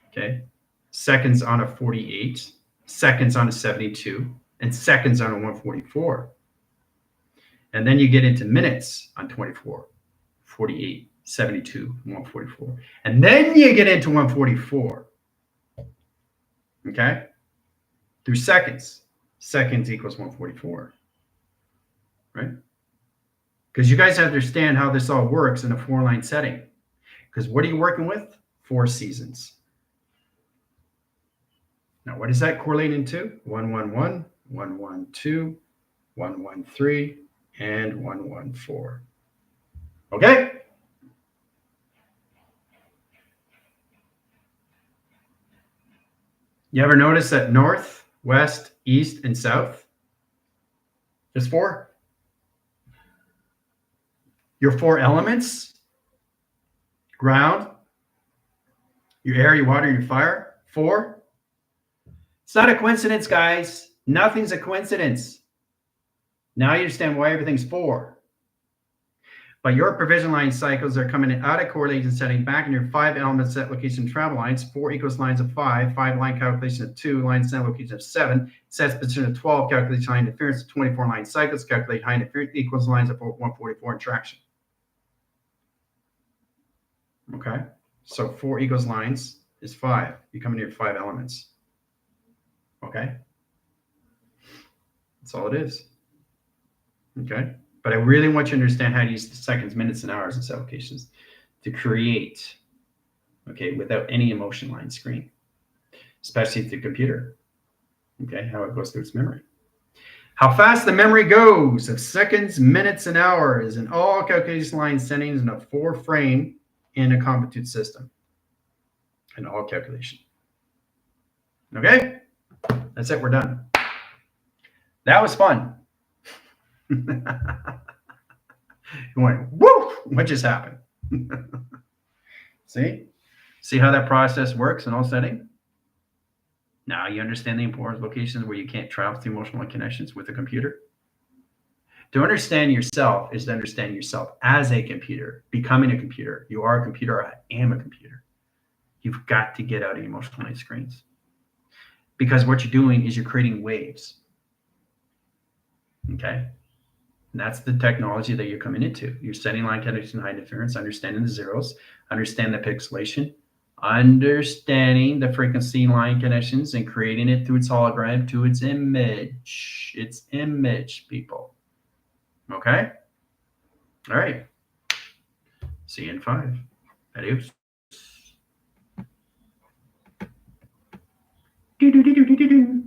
okay, seconds on a 48, seconds on a 72, and seconds on a 144. And then you get into minutes on 24, 48, 72, 144. And then you get into 144, okay, through seconds. Seconds equals 144, right? Because you guys understand how this all works in a 4-line setting. Because what are you working with? 4 seasons. Now, what is that correlating to? 111, 112, 113, and 114. Okay? You ever notice that north, west, east, and south? Just 4? Your 4 elements, ground, your air, your water, and your fire, 4. It's not a coincidence, guys. Nothing's a coincidence. Now you understand why everything's 4. But your provision line cycles are coming out of correlation setting back in your 5 element set location travel lines. 4 equals lines of 5, 5 line calculation of 2, line set location of 7, sets position of 12, calculation line interference of 24 line cycles, calculate high interference equals lines of 144 in traction. Okay, so 4 equals lines is 5. You come into your 5 elements. Okay, that's all it is. Okay, but I really want you to understand how to use the seconds, minutes, and hours in set locations to create, okay, without any emotion line screen, especially the computer. Okay, how it goes through its memory. How fast the memory goes of seconds, minutes, and hours in all calculation line settings in a 4-frame in a compute system and all calculation. Okay, that's it. We're done. That was fun. You went, woo! What just happened? See how that process works in all setting? Now you understand the importance of locations where you can't travel through emotional connections with a computer. To understand yourself is to understand yourself as a computer, becoming a computer. You are a computer. I am a computer. You've got to get out of emotional screens, because what you're doing is you're creating waves. Okay. And that's the technology that you're coming into. You're setting line connection, high interference, understanding the zeros, understand the pixelation, understanding the frequency line connections, and creating it through its hologram to its image. Its image, people. Okay? All right. See you in 5. Adios. Do, do, do, do, do, do.